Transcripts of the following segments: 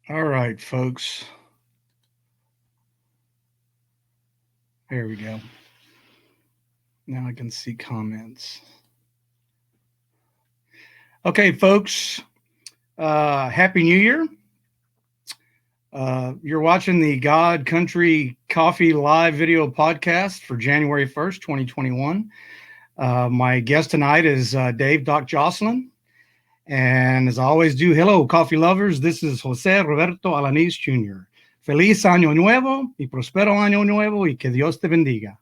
All right, folks. There we go. Now I can see comments. Okay, folks. Happy New Year. You're watching the God Country Coffee live video podcast for January 1st, 2021. My guest tonight is Dave Doc Joslin. And as I always do, hello, coffee lovers. This is Jose Roberto Alanis Jr. Feliz Año Nuevo y prospero Año Nuevo y que Dios te bendiga.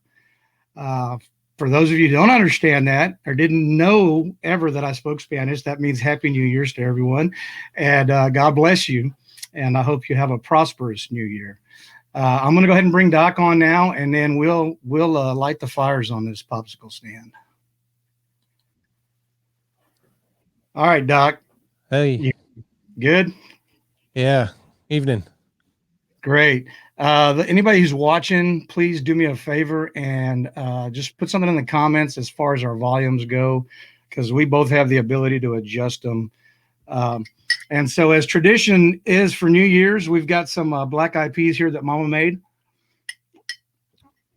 Uh, for those of you who don't understand that or didn't know ever that I spoke Spanish, that means Happy New Year's to everyone. And God bless you. And I hope you have a prosperous new year. I'm going to go ahead and bring Doc on now, and then we'll light the fires on this popsicle stand. All right, Doc. Hey. You good? Yeah. Evening. Great. Anybody who's watching, please do me a favor and just put something in the comments as far as our volumes go, because we both have the ability to adjust them. And so, as tradition is for New Year's, we've got some black eyed peas here that Mama made.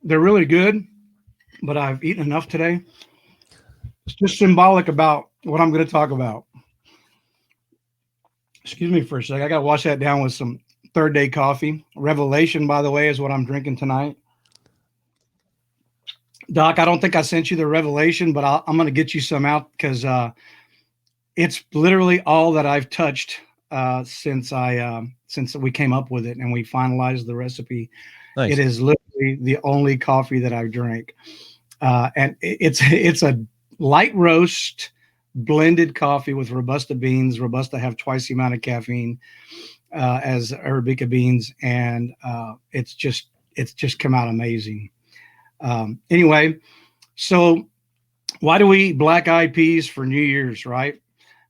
They're really good, but I've eaten enough today. It's just symbolic about what I'm going to talk about. Excuse me for a sec. I got to wash that down with some third day coffee. Revelation, by the way, is what I'm drinking tonight. Doc, I don't think I sent you the Revelation, but I'm going to get you some out because it's literally all that I've touched since we came up with it and we finalized the recipe. Nice. It is literally the only coffee that I've drank, and it's a light roast blended coffee with Robusta beans. Robusta have twice the amount of caffeine as Arabica beans, and it's just come out amazing. Anyway, so why do we eat black eyed peas for New Year's, right?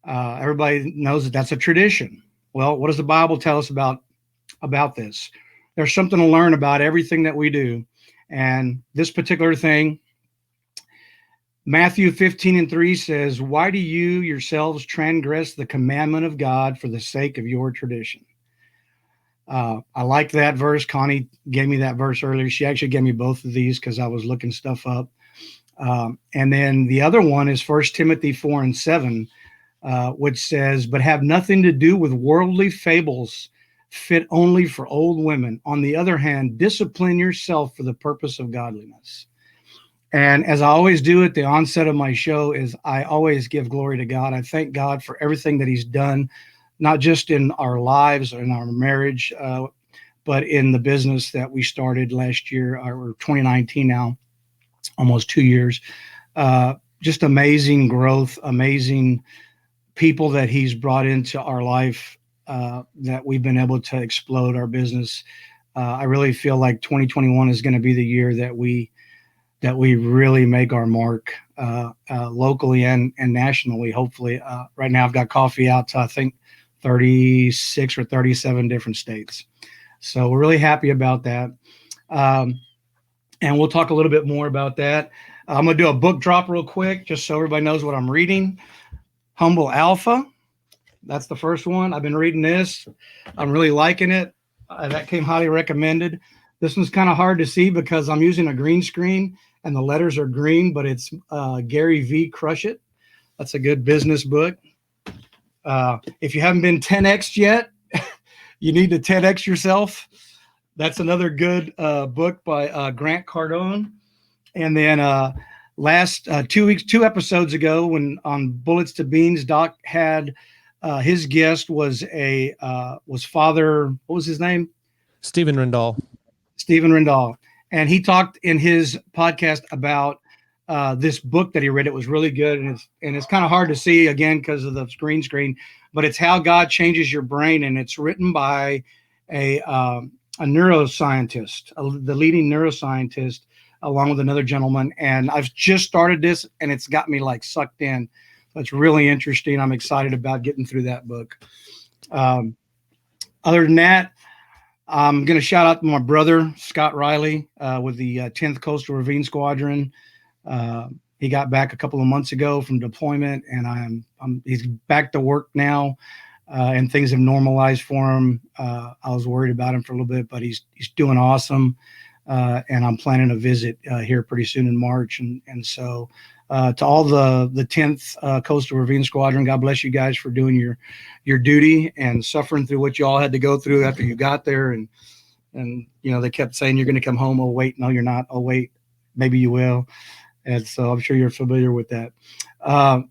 Everybody knows that that's a tradition. Well, what does the Bible tell us about this? There's something to learn about everything that we do, and this particular thing, Matthew 15:3 says, "Why do you yourselves transgress the commandment of God for the sake of your tradition?" I like that verse. Connie gave me that verse earlier. She actually gave me both of these because I was looking stuff up. And then the other one is 1 Timothy 4:7, which says, "But have nothing to do with worldly fables fit only for old women. On the other hand, discipline yourself for the purpose of godliness." And as I always do at the onset of my show, is I always give glory to God. I thank God for everything that He's done, not just in our lives or in our marriage, but in the business that we started last year, or 2019 now, almost 2 years. Just amazing growth, amazing people that He's brought into our life, that we've been able to explode our business. I really feel like 2021 is going to be the year that we really make our mark locally and nationally, hopefully. Right now I've got coffee out to, I think, 36 or 37 different states. So we're really happy about that. And we'll talk a little bit more about that. I'm going to do a book drop real quick, just so everybody knows what I'm reading. Humble Alpha. That's the first one. I've been reading this. I'm really liking it. That came highly recommended. This one's kind of hard to see because I'm using a green screen and the letters are green, but it's Gary V. Crush It. That's a good business book. If you haven't been 10X yet, you need to 10X yourself. That's another good book by Grant Cardone. And then last 2 episodes ago, when on Bullets to Beans, Doc had his guest was Father, what was his name? Stephen Rendall. Stephen Rendall. And he talked in his podcast about this book that he read. It was really good, and it's kind of hard to see again because of the green screen, but it's How God Changes Your Brain, and it's written by a neuroscientist, the leading neuroscientist, along with another gentleman. And I've just started this, and it's got me like sucked in. It's really interesting. I'm excited about getting through that book. Other than that, I'm going to shout out to my brother, Scott Riley, with the 10th Coastal Ravine Squadron. He got back a couple of months ago from deployment, and he's back to work now. and things have normalized for him. I was worried about him for a little bit, but he's doing awesome. And I'm planning a visit here pretty soon in March. And so to all the 10th Coastal Ravine Squadron, God bless you guys for doing your duty and suffering through what you all had to go through after you got there. And they kept saying, you're going to come home. Oh, wait, no, you're not. Oh, wait, maybe you will. And so I'm sure you're familiar with that.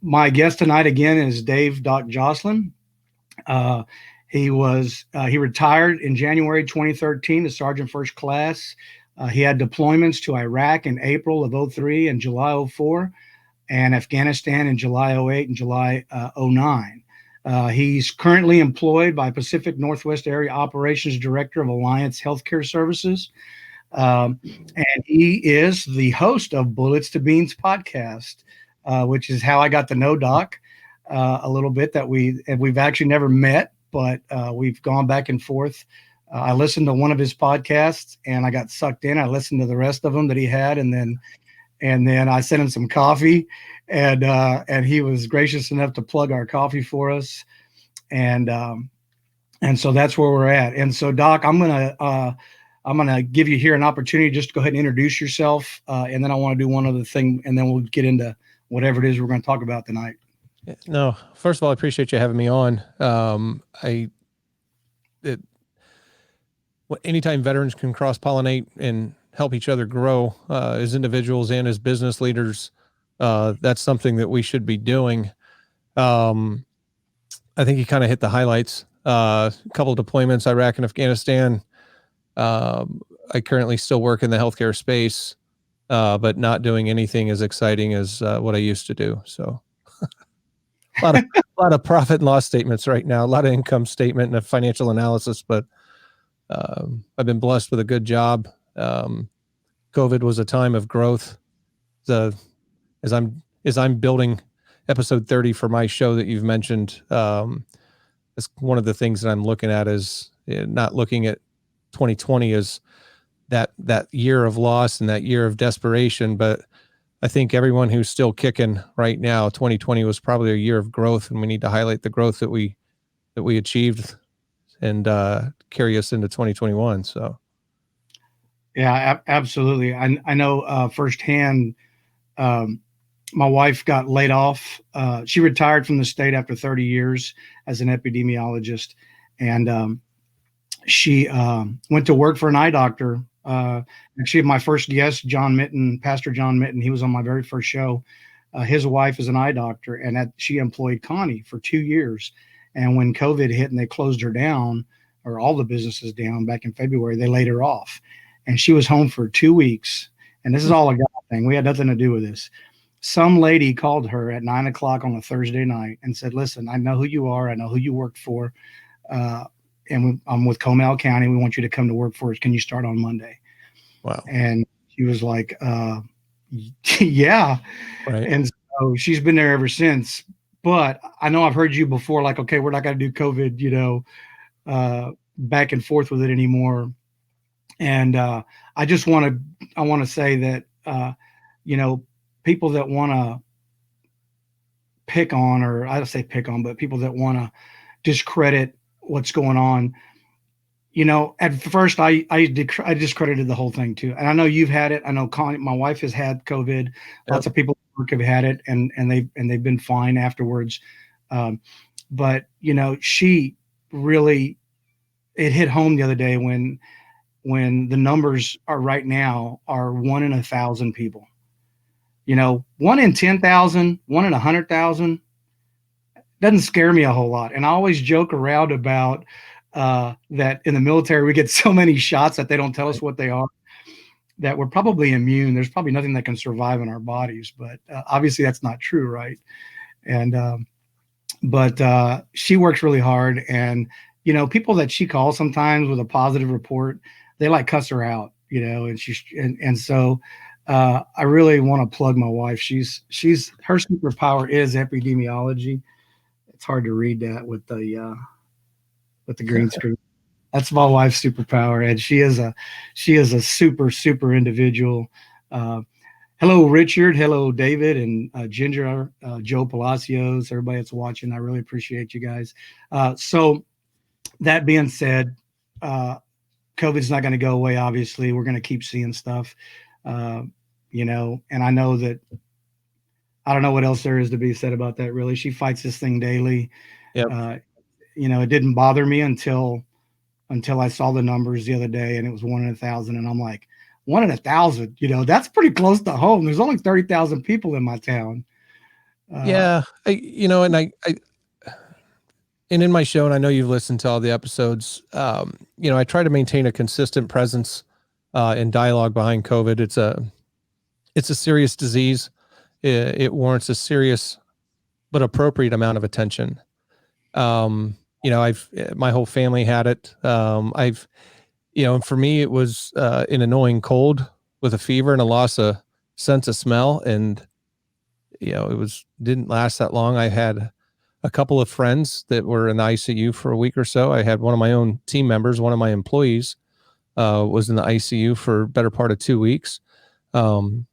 My guest tonight, again, is Dave Doc Joslin. He retired in January 2013 as Sergeant First Class. He had deployments to Iraq in April of 2003 and July 2004, and Afghanistan in July 2008 and July 2009. He's currently employed by Pacific Northwest Area Operations Director of Alliance Healthcare Services. And he is the host of Bullets to Beans podcast, which is how I got to know Doc a little bit. We've actually never met, but we've gone back and forth. I listened to one of his podcasts and I got sucked in. I listened to the rest of them that he had, and then I sent him some coffee, and he was gracious enough to plug our coffee for us, and so that's where we're at. And so, Doc, I'm gonna give you here an opportunity just to go ahead and introduce yourself, and then I want to do one other thing, and then we'll get into whatever it is we're going to talk about tonight. No, first of all, I appreciate you having me on. Anytime veterans can cross-pollinate and help each other grow as individuals and as business leaders, that's something that we should be doing. I think you kind of hit the highlights. A couple of deployments, Iraq and Afghanistan. I currently still work in the healthcare space, but not doing anything as exciting as what I used to do. So a lot of profit and loss statements right now, a lot of income statement and a financial analysis, but I've been blessed with a good job. COVID was a time of growth. As I'm building episode 30 for my show that you've mentioned, it's one of the things that I'm looking at is not looking at 2020 as that year of loss and that year of desperation, but I think everyone who's still kicking right now, 2020 was probably a year of growth, and we need to highlight the growth that we achieved and carry us into 2021. So, yeah, absolutely. I know firsthand. My wife got laid off. She retired from the state after 30 years as an epidemiologist, and she went to work for an eye doctor. Actually, my first guest, Pastor John Mitten, he was on my very first show. His wife is an eye doctor, and she employed Connie for 2 years. And when COVID hit and they closed her down, or all the businesses down back in February, they laid her off. And she was home for 2 weeks. And this is all a God thing. We had nothing to do with this. Some lady called her at 9:00 on a Thursday night and said, listen, I know who you are. I know who you worked for. And I'm with Comal County. We want you to come to work for us. Can you start on Monday? Wow. And she was like, yeah. Right. And so she's been there ever since. But I know I've heard you before, like, okay, we're not going to do COVID, back and forth with it anymore. And I want to say that, people that want to pick on, or I don't say pick on, but people that want to discredit what's going on, at first I discredited the whole thing too. And I know you've had it. I know Connie, my wife, has had COVID. Yep. Lots of people at work have had it, and they've been fine afterwards. But she really, it hit home the other day when the numbers are right now are 1 in 1,000 people. 1 in 10,000, 1 in 100,000 doesn't scare me a whole lot. And I always joke around about that in the military we get so many shots that they don't tell us what they are, that we're probably immune. There's probably nothing that can survive in our bodies, but obviously that's not true, right? And but she works really hard, and people that she calls sometimes with a positive report, they like cuss her out, and so I really want to plug my wife. Her superpower is epidemiology. It's hard to read that with the green screen. That's my wife's superpower, and she is a super individual. Hello, Richard. Hello, David and Ginger, Joe Palacios, everybody that's watching. I really appreciate you guys. So that being said, uh, COVID's not going to go away. Obviously, we're going to keep seeing stuff, uh, and I know that I don't know what else there is to be said about that. Really, she fights this thing daily. Yep. Uh, it didn't bother me until I saw the numbers the other day, and it was 1 in 1,000, and I'm like, 1 in 1,000. That's pretty close to home. There's only 30,000 people in my town. Yeah. And in my show, and I know you've listened to all the episodes, I try to maintain a consistent presence in dialogue behind COVID. It's a serious disease. It warrants a serious but appropriate amount of attention. My whole family had it. And for me, it was an annoying cold with a fever and a loss of sense of smell. And, didn't last that long. I had a couple of friends that were in the ICU for a week or so. I had one of my own team members, one of my employees, was in the ICU for a better part of 2 weeks. And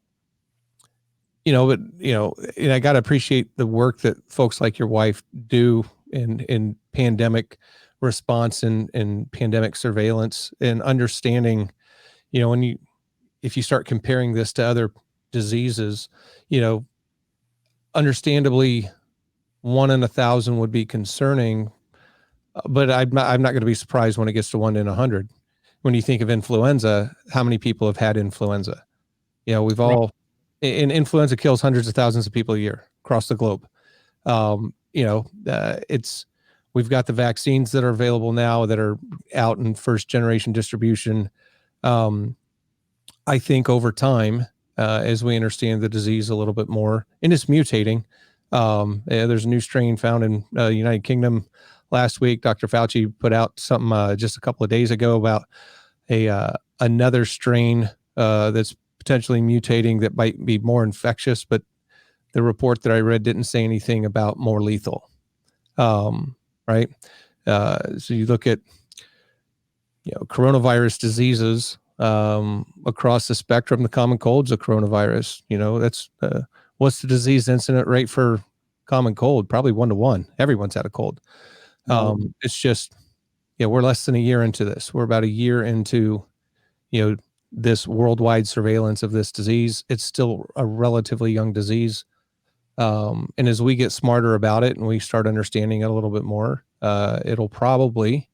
I got to appreciate the work that folks like your wife do in pandemic response and pandemic surveillance and understanding, if you start comparing this to other diseases, understandably 1 in 1,000 would be concerning, but I'm not going to be surprised when it gets to 1 in 100. When you think of influenza, how many people have had influenza? We've all, and influenza kills hundreds of thousands of people a year across the globe. We've got the vaccines that are available now that are out in first generation distribution. I think over time, as we understand the disease a little bit more, and it's mutating. There's a new strain found in the United Kingdom last week. Dr. Fauci put out something just a couple of days ago about another strain that's potentially mutating that might be more infectious, but the report that I read didn't say anything about more lethal. Right? So you look at coronavirus diseases across the spectrum. The common cold's a coronavirus. That's what's the disease incident rate for common cold? Probably 1 to 1. Everyone's had a cold. It's just, we're less than a year into this. We're about a year into, this worldwide surveillance of this disease. It's still a relatively young disease. And as we get smarter about it and we start understanding it a little bit more, it'll probably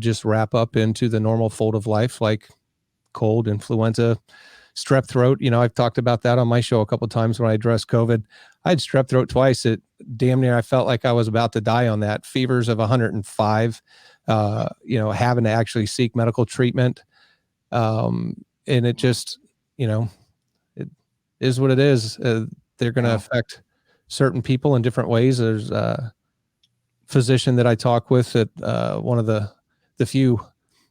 just wrap up into the normal fold of life, like cold, influenza, strep throat. I've talked about that on my show a couple of times when I addressed COVID. I had strep throat twice. It damn near, I felt like I was about to die on that. Fevers of 105, having to actually seek medical treatment. And it just, it is what it is. They're going to affect certain people in different ways. There's a physician that I talk with at one of the few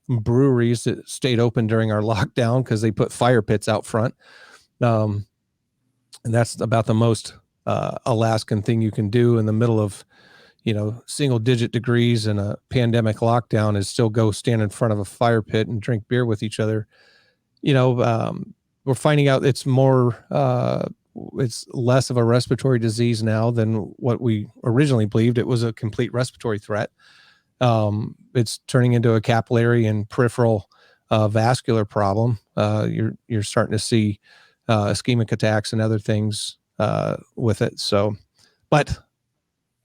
breweries that stayed open during our lockdown because they put fire pits out front. And that's about the most Alaskan thing you can do in the middle of, single digit degrees and a pandemic lockdown, is still go stand in front of a fire pit and drink beer with each other. We're finding out it's less of a respiratory disease now than what we originally believed. It was a complete respiratory threat. It's turning into a capillary and peripheral vascular problem. You're starting to see ischemic attacks and other things with it. So, but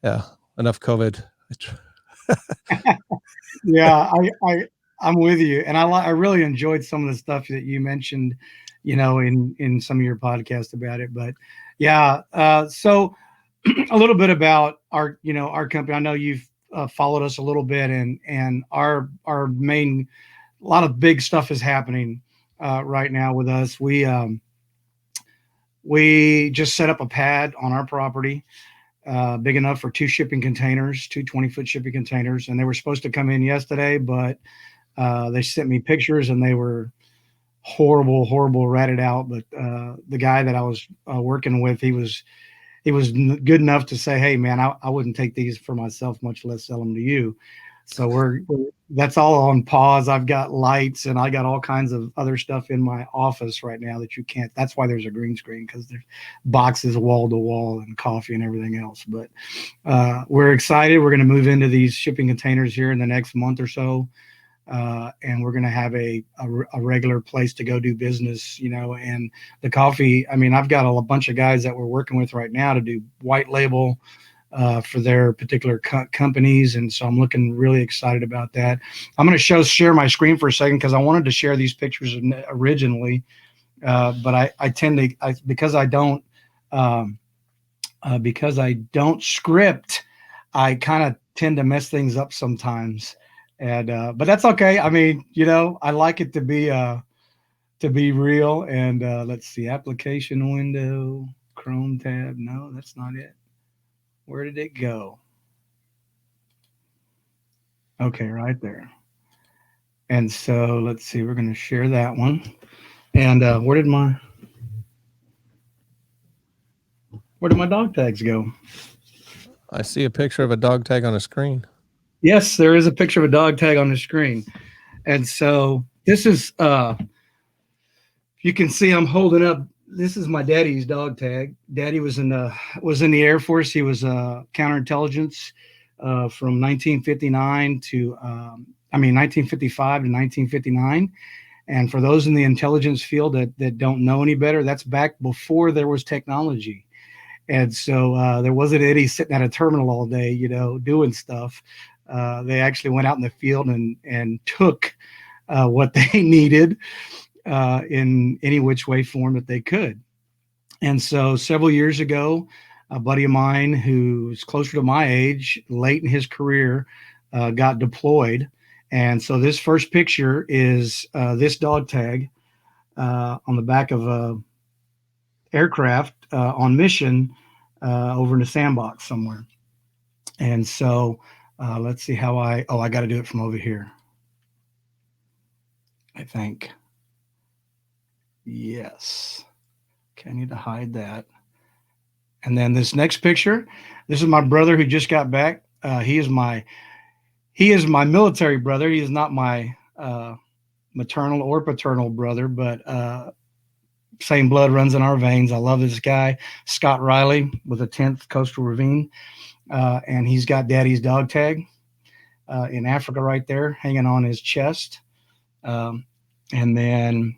yeah, enough COVID. Yeah, I'm with you, and I really enjoyed some of the stuff that you mentioned, in some of your podcasts about it. But yeah, so a little bit about our company. I know you've followed us a little bit, and our main, a lot of big stuff is happening right now with us. We just set up a pad on our property, big enough for two shipping containers, two 20-foot shipping containers, and they were supposed to come in yesterday, but they sent me pictures and they were horrible, ratted out. But the guy that I was working with, he was good enough to say, "Hey, man, I wouldn't take these for myself, much less sell them to you." So that's all on pause. I've got lights and I got all kinds of other stuff in my office right now that you can't. That's why there's a green screen, because there's boxes wall to wall and coffee and everything else. But we're excited. We're going to move into these shipping containers here in the next month or so. And we're going to have a regular place to go do business, and the coffee. I mean, I've got a bunch of guys that we're working with right now to do white label for their particular companies. And so I'm looking really excited about that. I'm going to share my screen for a second because I wanted to share these pictures originally. But I tend to, because I don't script, I kind of tend to mess things up sometimes. And, but that's okay. I mean, I like it to be real. And let's see, application window, Chrome tab. No, that's not it. Where did it go? Okay, right there. And so let's see, we're going to share that one. And where did my dog tags go? I see a picture of a dog tag on a screen. Yes, there is a picture of a dog tag on the screen. And so this is, you can see I'm holding up. This is my daddy's dog tag. Daddy was in the Air Force. He was counterintelligence from 1959 to 1955 to 1959. And for those in the intelligence field that don't know any better, that's back before there was technology. And so there wasn't any sitting at a terminal all day, doing stuff. They actually went out in the field and took what they needed in any which way form that they could. And so several years ago, a buddy of mine who's closer to my age, late in his career, got deployed. And so this first picture is this dog tag on the back of a aircraft on mission over in the sandbox somewhere. And so let's see how I got to do it from over here, I think. Yes. Okay, I need to hide that. And then this next picture, this is my brother who just got back. He is my military brother. He is not my maternal or paternal brother, but same blood runs in our veins. I love this guy, Scott Riley, with the 10th Coastal Ravine. And he's got daddy's dog tag in Africa right there, hanging on his chest. And then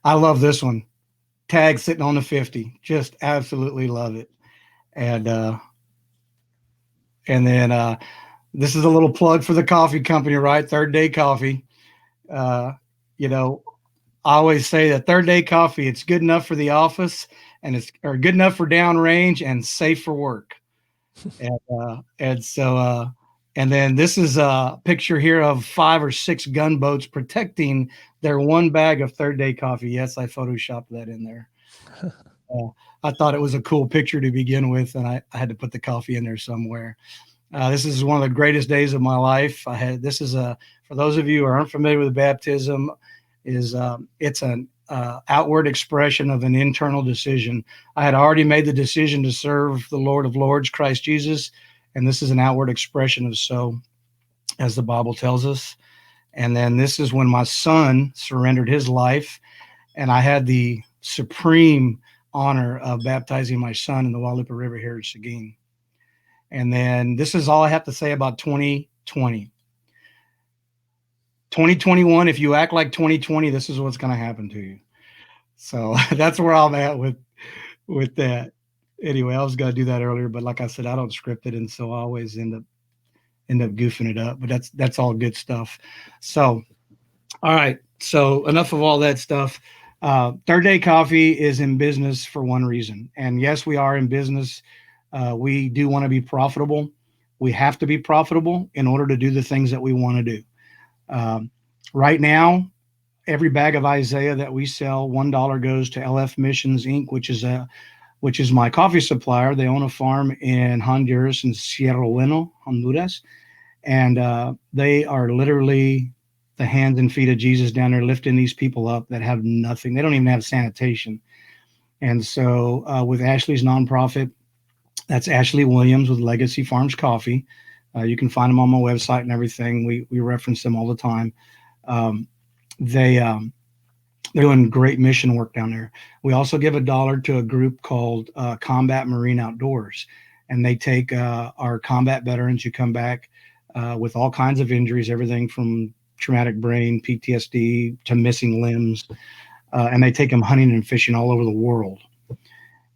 I love this one. Tag sitting on the 50. Just absolutely love it. And then this is a little plug for the coffee company, right? Third Day Coffee. I always say that Third Day Coffee, it's good enough for the office or good enough for downrange and safe for work. And then this is a picture here of 5 or 6 gunboats protecting their one bag of Third Day Coffee. Yes, I photoshopped that in there. I thought it was a cool picture to begin with, and I had to put the coffee in there somewhere. This is one of the greatest days of my life. For those of you who aren't familiar with baptism, it's an outward expression of an internal decision. I had already made the decision to serve the Lord of Lords, Christ Jesus, and this is an outward expression of so, as the Bible tells us. And then this is when my son surrendered his life, and I had the supreme honor of baptizing my son in the Guadalupe River here in Seguin. And then this is all I have to say about 2020. 2021, if you act like 2020, this is what's going to happen to you. So that's where I'm at with that. Anyway, I was going to do that earlier, but like I said, I don't script it, and so I always end up goofing it up. But that's all good stuff. So, all right. So enough of all that stuff. Third Day Coffee is in business for one reason, and yes, we are in business. We do want to be profitable. We have to be profitable in order to do the things that we want to do. Right now, every bag of Isaiah that we sell, $1 goes to LF Missions Inc., which is my coffee supplier. They own a farm in Honduras and Sierra Bueno, Honduras. And they are literally the hands and feet of Jesus down there, lifting these people up that have nothing. They don't even have sanitation. And so with Ashley's nonprofit, that's Ashley Williams with Legacy Farms Coffee. You can find them on my website and everything. We reference them all the time. Um, they they're doing great mission work down there. We also give $1 to a group called Combat Marine Outdoors, and they take our combat veterans who come back with all kinds of injuries, everything from traumatic brain, PTSD to missing limbs, and they take them hunting and fishing all over the world.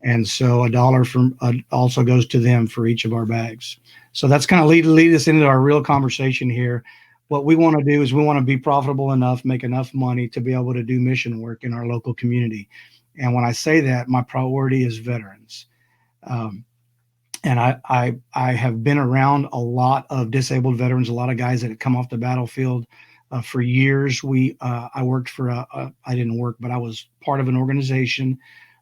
And so $1 from also goes to them for each of our bags. So that's kind of lead us into our real conversation here. What we want to do is we want to be profitable enough, make enough money to be able to do mission work in our local community. And when I say that, my priority is veterans. Um, and I have been around a lot of disabled veterans, a lot of guys that have come off the battlefield. For years, I worked for I didn't work, but I was part of an organization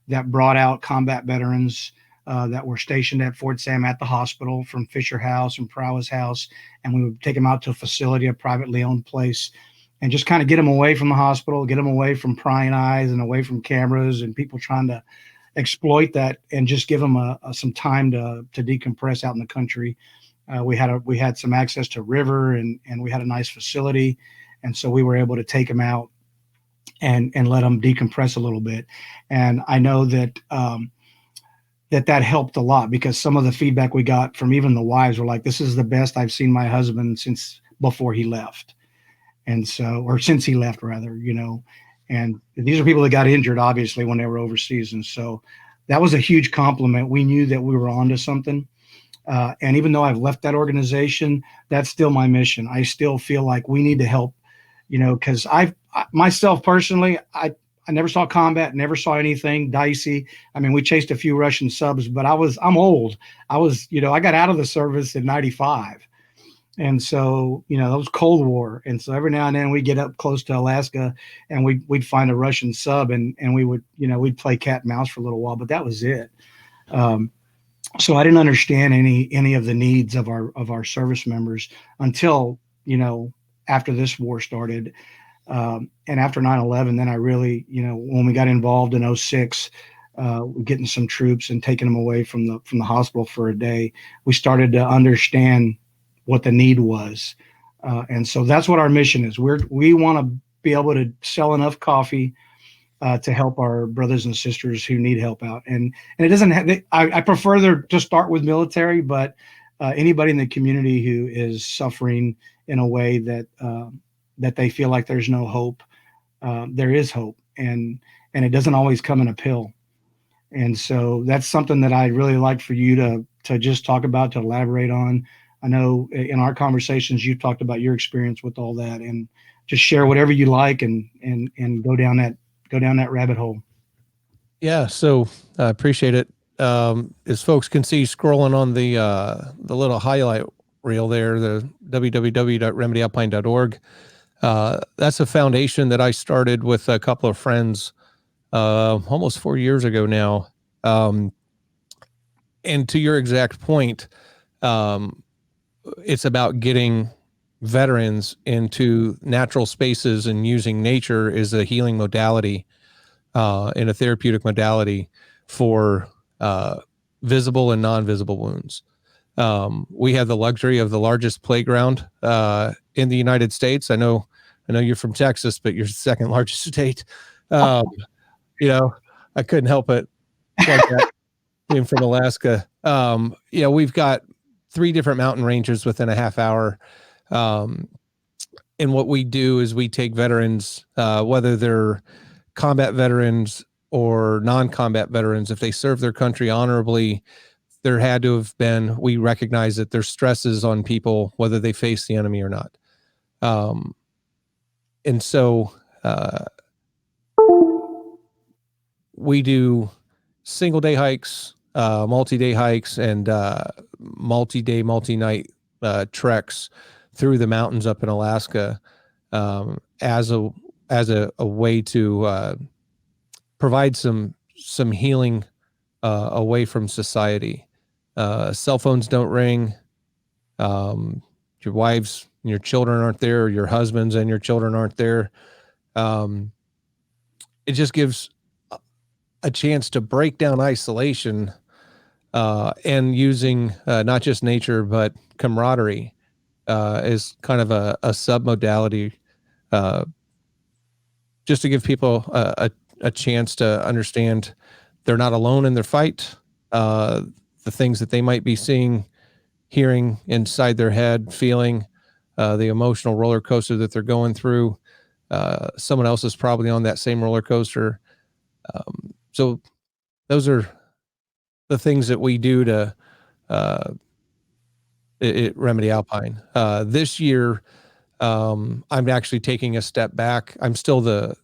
that brought out combat veterans that were stationed at Fort Sam at the hospital from Fisher House and Prowess House, and we would take them out to a facility, a privately owned place, and just kind of get them away from the hospital, get them away from prying eyes and away from cameras and people trying to exploit that, and just give them some time to decompress out in the country. We had some access to river, and we had a nice facility, and so we were able to take them out and let them decompress a little bit. And I know that that helped a lot, because some of the feedback we got from even the wives were like, "This is the best I've seen my husband since before he left," and so, or since he left rather, you know. And these are people that got injured obviously when they were overseas, and so that was a huge compliment. We knew that we were onto something. And even though I've left that organization, that's still my mission. I still feel like we need to help, you know, because myself personally, I never saw combat, never saw anything dicey. I mean, we chased a few Russian subs, but I'm old. I got out of the service in '95. And so, you know, that was Cold War. And so every now and then we get up close to Alaska and we'd find a Russian sub, and we would, you know, we'd play cat and mouse for a little while, but that was it. Um, so I didn't understand any of the needs of our service members until, you know, after this war started. And after 9/11, then I really, you know, when we got involved in '06, getting some troops and taking them away from the hospital for a day, we started to understand what the need was. And so that's what our mission is. We want to be able to sell enough coffee to help our brothers and sisters who need help out. And it doesn't have, I prefer to start with military, but anybody in the community who is suffering in a way that they feel like there's no hope, there is hope, and it doesn't always come in a pill. And so that's something that I really like for you to just talk about, to elaborate on. I know in our conversations you've talked about your experience with all that, and just share whatever you like, and go down that rabbit hole. Yeah, so I appreciate it. As folks can see scrolling on the little highlight reel there, the www.remedyalpine.org. That's a foundation that I started with a couple of friends almost 4 years ago now. And to your exact point, it's about getting veterans into natural spaces and using nature as a healing modality and a therapeutic modality for visible and non-visible wounds. We have the luxury of the largest playground in the United States. I know you're from Texas, but you're the second largest state. You know, I couldn't help it. Like that. Being from Alaska. We've got 3 different mountain ranges within a half hour. And what we do is we take veterans, whether they're combat veterans or non-combat veterans, if they serve their country honorably, there had to have been, we recognize that there's stresses on people, whether they face the enemy or not. And so we do single day hikes, multi-day hikes, and multi-day, multi-night treks through the mountains up in Alaska as a way to provide some healing away from society. Cell phones don't ring. Your wives and your children aren't there. Or your husbands and your children aren't there. It just gives a chance to break down isolation and using not just nature, but camaraderie is kind of a sub modality, just to give people a chance to understand they're not alone in their fight. The things that they might be seeing, hearing inside their head, feeling the emotional roller coaster that they're going through. Someone else is probably on that same roller coaster. So those are the things that we do to remedy Alpine. This year, I'm actually taking a step back. I'm still the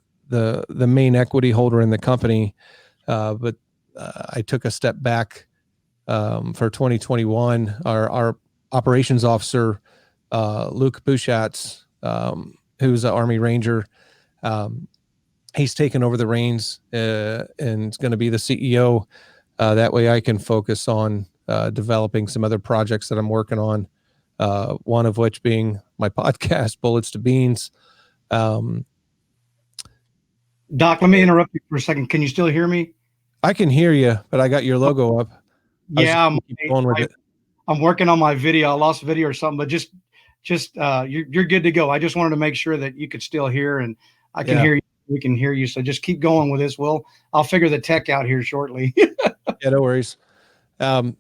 main equity holder in the company, but I took a step back for 2021. Our operations officer, Luke Bushatz, who's an Army Ranger, he's taken over the reins and is going to be the CEO. That way I can focus on developing some other projects that I'm working on. One of which being my podcast, Bullets to Beans. Doc, let me interrupt you for a second. Can you still hear me? I can hear you, but I got your logo up. Yeah, I'm working on my video. I lost a video or something, but just you're good to go. I just wanted to make sure that you could still hear, and I can hear you. We can hear you. So just keep going with this. I'll figure the tech out here shortly. Yeah, no worries. So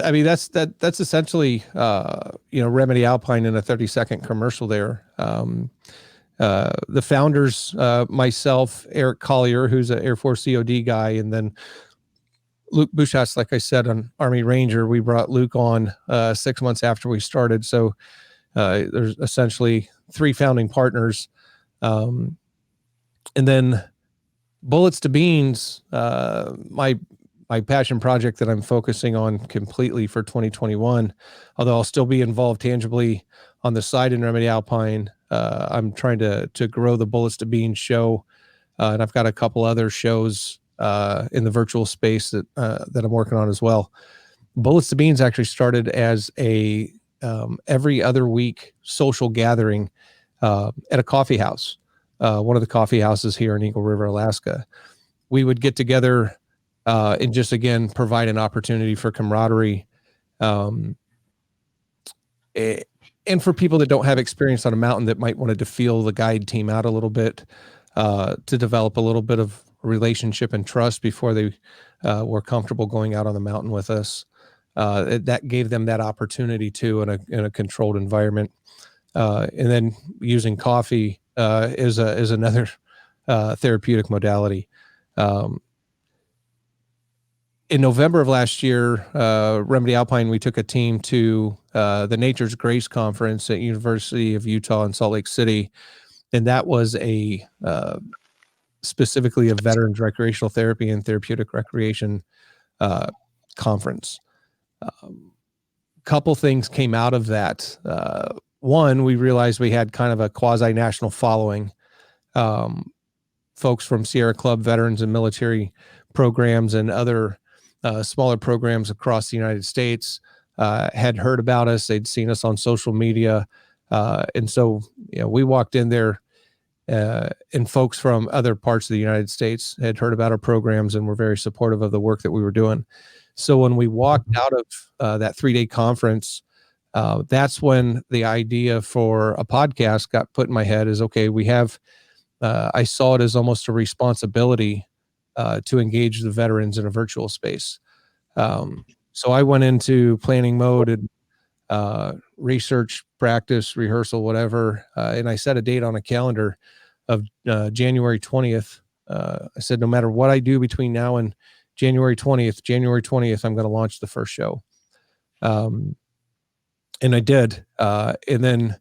I mean that's essentially Remedy Alpine in a 30-second commercial there. The founders, myself, Eric Collier, who's an Air Force COD guy, and then Luke Bushatz, like I said, an Army Ranger. We brought Luke on 6 months after we started. So there's essentially 3 founding partners. And then Bullets to Beans, my passion project that I'm focusing on completely for 2021, although I'll still be involved tangibly on the side in Remedy Alpine. I'm trying to grow the Bullets to Beans show. And I've got a couple other shows in the virtual space that I'm working on as well. Bullets to Beans actually started as a every other week social gathering at a coffee house, one of the coffee houses here in Eagle River, Alaska. We would get together and just, again, provide an opportunity for camaraderie. And for people that don't have experience on a mountain that might want to feel the guide team out a little bit, to develop a little bit of relationship and trust before they were comfortable going out on the mountain with us. That gave them that opportunity too in a controlled environment. And then using coffee is another therapeutic modality. In November of last year, Remedy Alpine, we took a team to the Nature's Grace Conference at University of Utah in Salt Lake City. And that was specifically a veterans recreational therapy and therapeutic recreation conference. Couple things came out of that. One, we realized we had kind of a quasi-national following. Folks from Sierra Club veterans and military programs and other smaller programs across the United States had heard about us. They'd seen us on social media. And so, we walked in there and folks from other parts of the United States had heard about our programs and were very supportive of the work that we were doing. So when we walked out of that 3-day conference, that's when the idea for a podcast got put in my head is, okay, we have, I saw it as almost a responsibility to engage the veterans in a virtual space. So I went into planning mode and research, practice, rehearsal, whatever. And I set a date on a calendar of January 20th. I said, no matter what I do between now and January 20th, I'm going to launch the first show. And I did. And then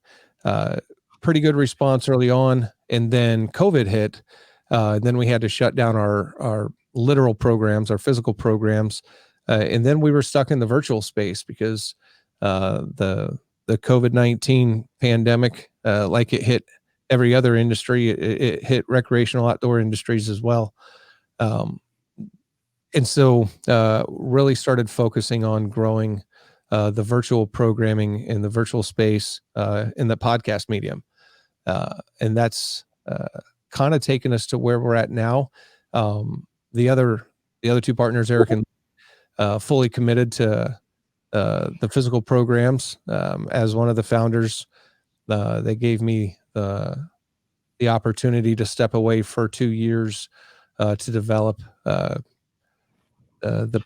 pretty good response early on. And then COVID hit. And then we had to shut down our literal programs, our physical programs. And then we were stuck in the virtual space because the COVID-19 pandemic, like it hit every other industry, it hit recreational outdoor industries as well. And so really started focusing on growing the virtual programming in the virtual space in the podcast medium. And that's kind of taken us to where we're at now. The other 2 partners, Eric and fully committed to the physical programs. As one of the founders, they gave me the opportunity to step away for 2 years to develop the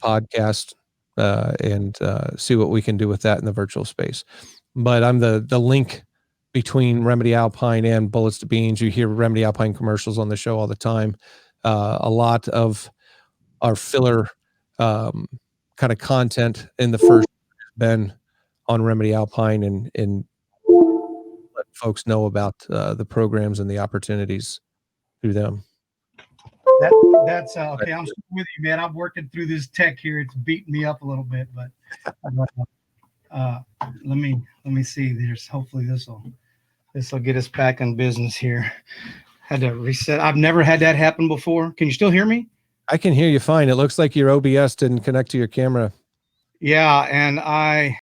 podcast and see what we can do with that in the virtual space. But I'm the link between Remedy Alpine and Bullets to Beans. You hear Remedy Alpine commercials on the show all the time. A lot of our filler kind of content in the first has been on Remedy Alpine and let folks know about the programs and the opportunities through them. That's okay. I'm still with you, man. I'm working through this tech here. It's beating me up a little bit, but let me see. There's hopefully this will get us back in business here. Had to reset. I've never had that happen before. Can you still hear me? I can hear you fine. It looks like your OBS didn't connect to your camera. Yeah, and I'm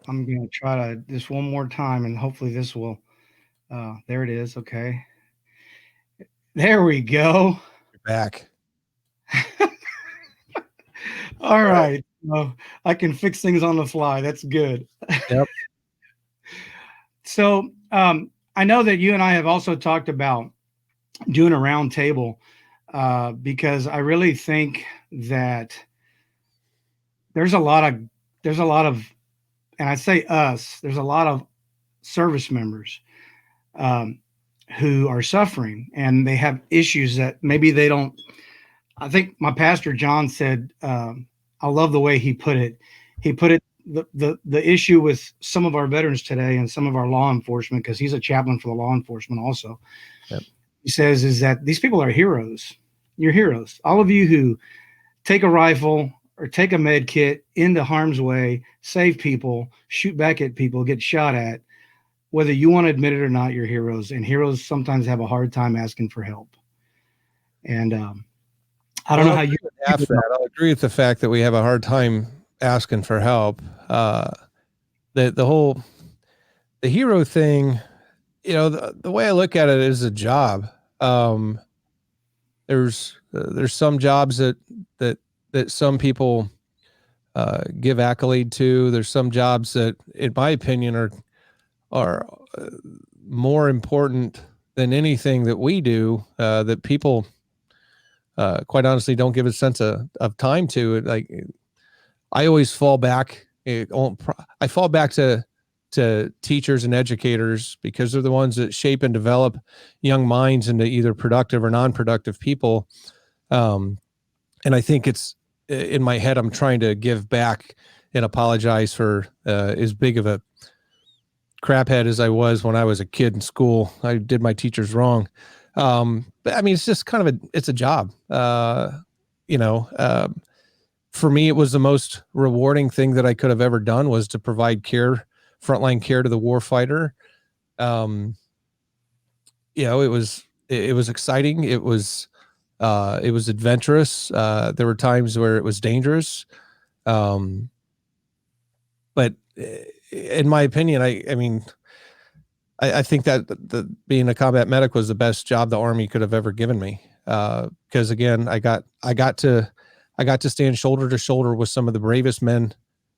going to try this one more time, and hopefully this will. There it is. Okay. There we go. You're back. All right. I can fix things on the fly. That's good. Yep. So I know that you and I have also talked about doing a round table because I really think that there's a lot of, and I say us, there's a lot of service members who are suffering and they have issues that maybe they don't. I think my pastor John said, I love the way he put it. He put it, the issue with some of our veterans today and some of our law enforcement, because he's a chaplain for the law enforcement also. Yep. He says is that these people are heroes. You're heroes. All of you who take a rifle or take a med kit into harm's way, save people, shoot back at people, get shot at, whether you want to admit it or not, you're heroes. And heroes sometimes have a hard time asking for help. And I don't know how you have that. I'll agree with the fact that we have a hard time asking for help. The hero thing, the way I look at it is a job. There's some jobs that some people give accolade to. There's some jobs that, in my opinion, are more important than anything that we do, that people quite honestly don't give a sense of time to. Like, I always fall back. I fall back to teachers and educators because they're the ones that shape and develop young minds into either productive or non-productive people. And I think it's in my head, I'm trying to give back and apologize for as big of a craphead as I was when I was a kid in school. I did my teachers wrong. But I mean, it's just kind of it's a job. For me, it was the most rewarding thing that I could have ever done was to provide frontline care to the warfighter. It was exciting. It was adventurous. There were times where it was dangerous. But in my opinion, I think that being a combat medic was the best job the Army could have ever given me. Because again, I got to stand shoulder to shoulder with some of the bravest men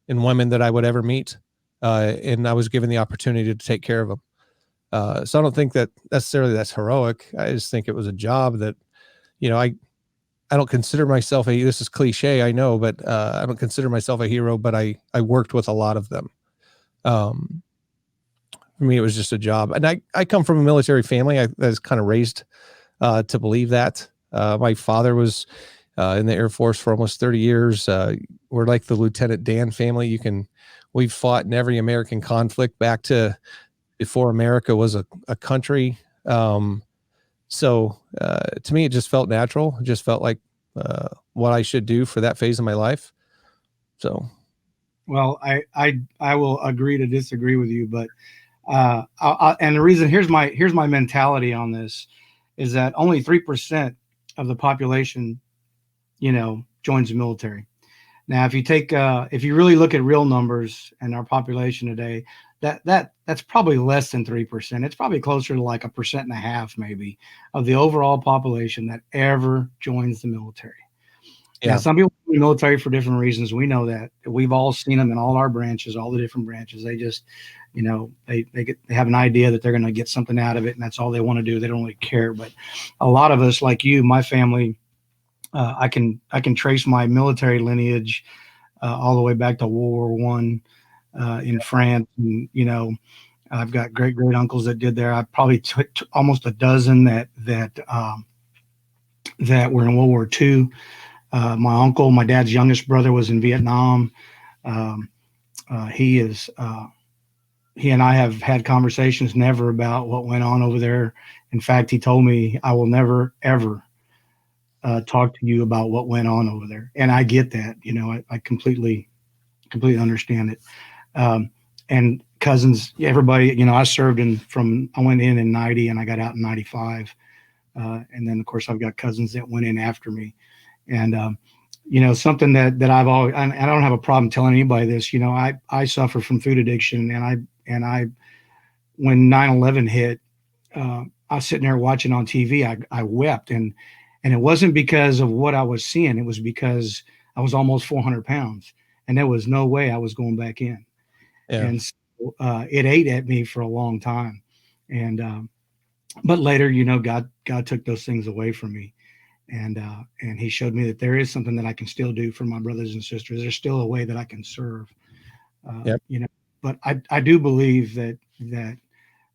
and women that I would ever meet. And I was given the opportunity to take care of them. So I don't think that necessarily that's heroic. I just think it was a job that, I don't consider myself this is cliche, I know, but I don't consider myself a hero, but I worked with a lot of them. For me, it was just a job. And I come from a military family. I was kind of raised to believe that. My father was in the Air Force for almost 30 years. We're like the Lieutenant Dan family. We've fought in every American conflict back to before America was a country. So to me, it just felt natural. It just felt like what I should do for that phase of my life. So, well, I will agree to disagree with you, but and the reason here's my mentality on this is that only 3% of the population, joins the military. Now, if you really look at real numbers and our population today, that's probably less than 3%. It's probably closer to like 1.5%, maybe, of the overall population that ever joins the military. Now, Yeah. some people in the military for different reasons. We know that. We've all seen them in all our branches, all the different branches. They just, they have an idea that they're going to get something out of it, and that's all they want to do. They don't really care. But a lot of us, like you, my family, I can trace my military lineage all the way back to World War I in France, and I've got great great uncles that did there. I probably took almost a dozen that were in World War II. My uncle, my dad's youngest brother, was in Vietnam. Um, he is. He and I have had conversations never about what went on over there. In fact, he told me, "I will never ever talk to you about what went on over there." And I get that. I completely understand it. And cousins, everybody. I went in '90 and I got out in '95. And then of course I've got cousins that went in after me. And something that I've always, and I don't have a problem telling anybody this. I suffer from food addiction, and I when 9/11 hit, I was sitting there watching on TV. I wept, and it wasn't because of what I was seeing. It was because I was almost 400 pounds, and there was no way I was going back in. Yeah. And so, it ate at me for a long time. And but later, God took those things away from me, and He showed me that there is something that I can still do for my brothers and sisters. There's still a way that I can serve. Yep. But I do believe that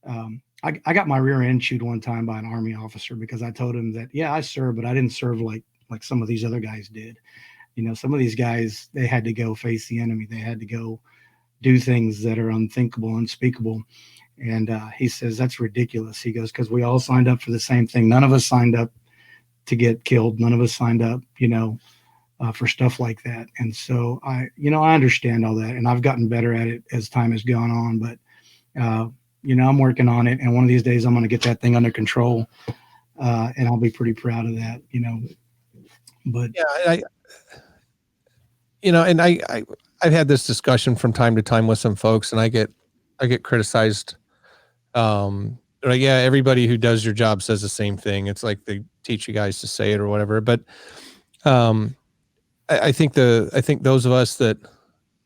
I got my rear end chewed one time by an Army officer because I told him that, yeah, I served, but I didn't serve like some of these other guys did. Some of these guys, they had to go face the enemy. They had to go do things that are unthinkable, unspeakable. And he says, that's ridiculous. He goes, because we all signed up for the same thing. None of us signed up to get killed. None of us signed up, for stuff like that. And so I understand all that, and I've gotten better at it as time has gone on. But I'm working on it, and one of these days I'm going to get that thing under control, and I'll be pretty proud of that. But yeah, I've had this discussion from time to time with some folks, and I get criticized. Like, yeah, everybody who does your job says the same thing. It's like they teach you guys to say it or whatever. But I think those of us that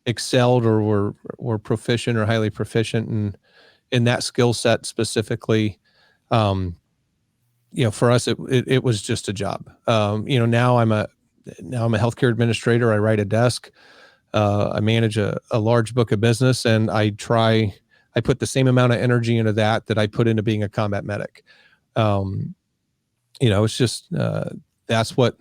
excelled or were proficient or highly proficient in that skill set specifically, for us it was just a job. Now I'm a healthcare administrator. I write a desk. I manage a large book of business, and I put the same amount of energy into that I put into being a combat medic. It's just that's what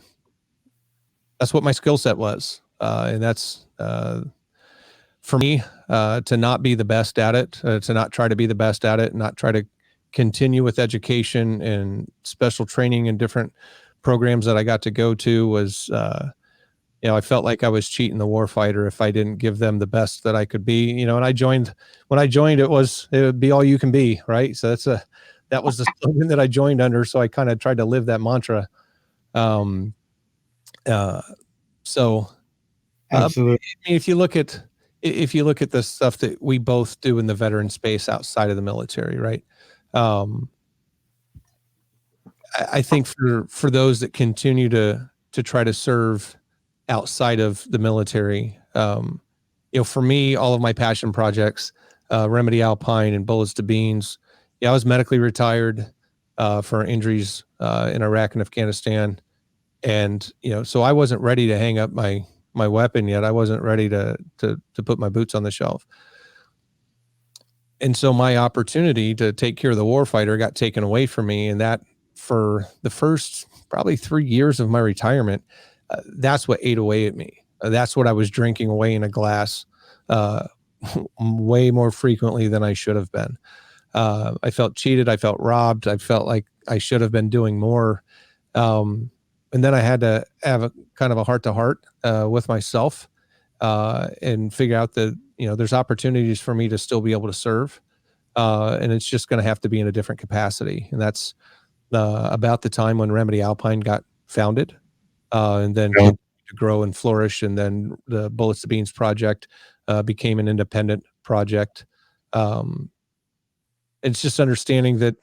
my skill set was, and that's for me to not be the best at it, to not try to be the best at it, not try to continue with education and special training and different programs that I got to go to was. I felt like I was cheating the warfighter if I didn't give them the best that I could be. And when I joined, it would be all you can be, right? So that was the slogan that I joined under. So I kind of tried to live that mantra. absolutely, If you look at the stuff that we both do in the veteran space outside of the military, right? I think for those that continue to try to serve outside of the military, for me, all of my passion projects, Remedy Alpine and Bullets to Beans. Yeah, I was medically retired for injuries in Iraq and Afghanistan, and so I wasn't ready to hang up my weapon yet. I wasn't ready to put my boots on the shelf, and so my opportunity to take care of the warfighter got taken away from me, and that for the first probably 3 years of my retirement. That's what ate away at me. That's what I was drinking away in a glass way more frequently than I should have been. I felt cheated. I felt robbed. I felt like I should have been doing more. And then I had to have a kind of a heart-to-heart with myself and figure out that, there's opportunities for me to still be able to serve. And it's just going to have to be in a different capacity. And that's about the time when Remedy Alpine got founded. And then to grow and flourish. And then the Bullets to Beans project became an independent project. It's just understanding that,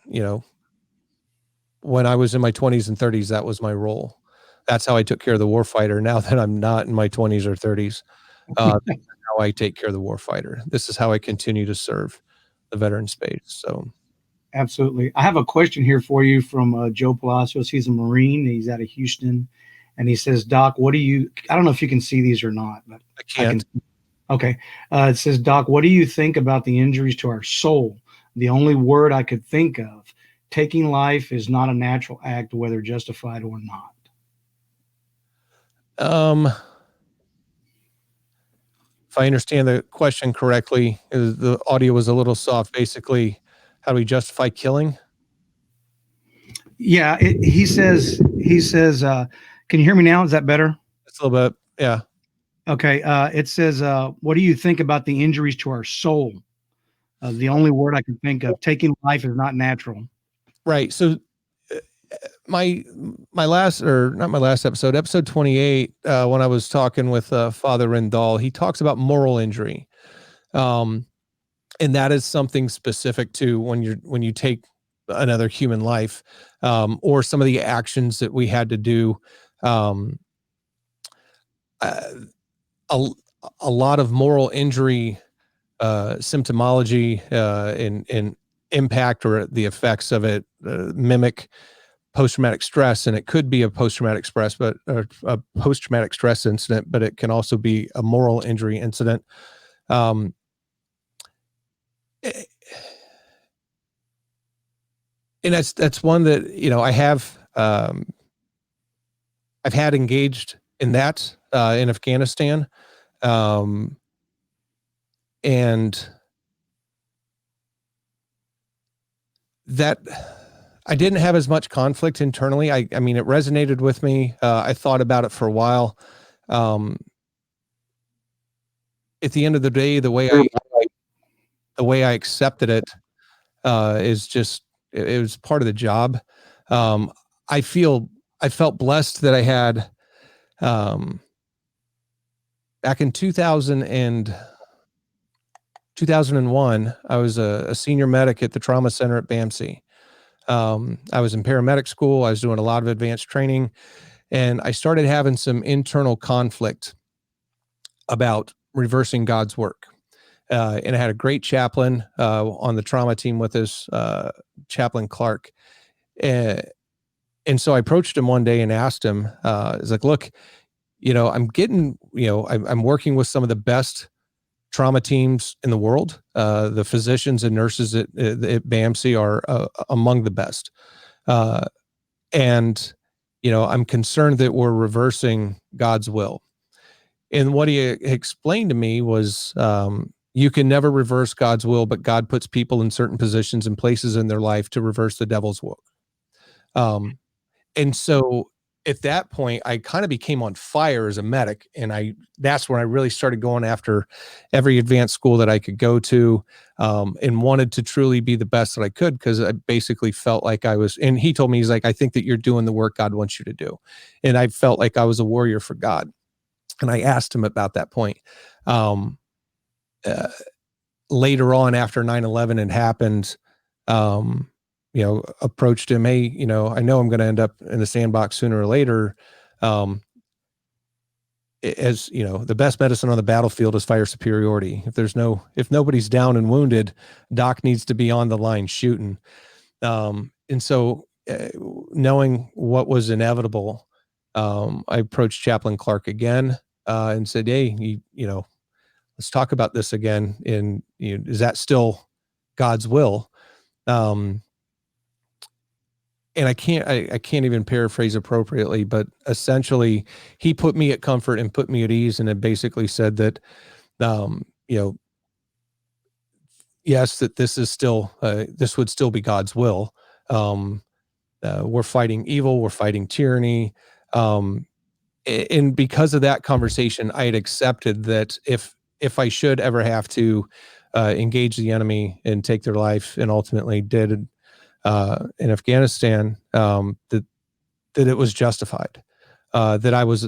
when I was in my 20s and 30s, that was my role. That's how I took care of the warfighter. Now that I'm not in my 20s or 30s, how I take care of the warfighter. This is how I continue to serve the veteran space. So, absolutely. I have a question here for you from Joe Palacios. He's a Marine. He's out of Houston, and he says, "Doc, what do you?" I don't know if you can see these or not, but I can't. Okay. It says, "Doc, what do you think about the injuries to our soul? The only word I could think of. Taking life is not a natural act, whether justified or not." If I understand the question correctly, the audio was a little soft. Basically, how do we justify killing? Yeah, he says, can you hear me now? Is that better? It's a little bit, yeah. Okay. It says, what do you think about the injuries to our soul? The only word I can think of. Taking life is not natural. Right. So my last, or not my last episode, episode 28, when I was talking with Father Rendall, he talks about moral injury. And that is something specific to when you take another human life, or some of the actions that we had to do. A lot of moral injury symptomology and impact, or the effects of it, mimic post-traumatic stress. And it could be a post-traumatic stress, but a post-traumatic stress incident, but it can also be a moral injury incident. And that's one that, I have, I've had engaged in that, in Afghanistan. And that I didn't have as much conflict internally. I mean, it resonated with me. I thought about it for a while. At the end of the day, the way I accepted it, is just, it was part of the job. I felt blessed that I had, back in 2001, I was a senior medic at the trauma center at BAMC. I was in paramedic school. I was doing a lot of advanced training, and I started having some internal conflict about reversing God's work. And I had a great chaplain on the trauma team with us, Chaplain Clark. And so I approached him one day and asked him, I was like, look, I'm getting, I'm working with some of the best trauma teams in the world. The physicians and nurses at BAMC are among the best. And, I'm concerned that we're reversing God's will. And what he explained to me was, you can never reverse God's will, but God puts people in certain positions and places in their life to reverse the devil's will. And so at that point, I kind of became on fire as a medic. And that's when I really started going after every advanced school that I could go to, and wanted to truly be the best that I could. Cause I basically felt like and he told me, he's like, I think that you're doing the work God wants you to do. And I felt like I was a warrior for God. And I asked him about that point. Later on, after 9/11 had happened, approached him, hey, I know I'm going to end up in the sandbox sooner or later. As the best medicine on the battlefield is fire superiority. If nobody's down and wounded, Doc needs to be on the line shooting. And so, knowing what was inevitable, I approached Chaplain Clark again, and said, hey, let's talk about this again. And is that still God's will? And I can't even paraphrase appropriately, but essentially he put me at comfort and put me at ease. And it basically said that, yes, that this would still be God's will. We're fighting evil. We're fighting tyranny. And because of that conversation, I had accepted that if I should ever have to engage the enemy and take their life, and ultimately did in Afghanistan, that it was justified. that I was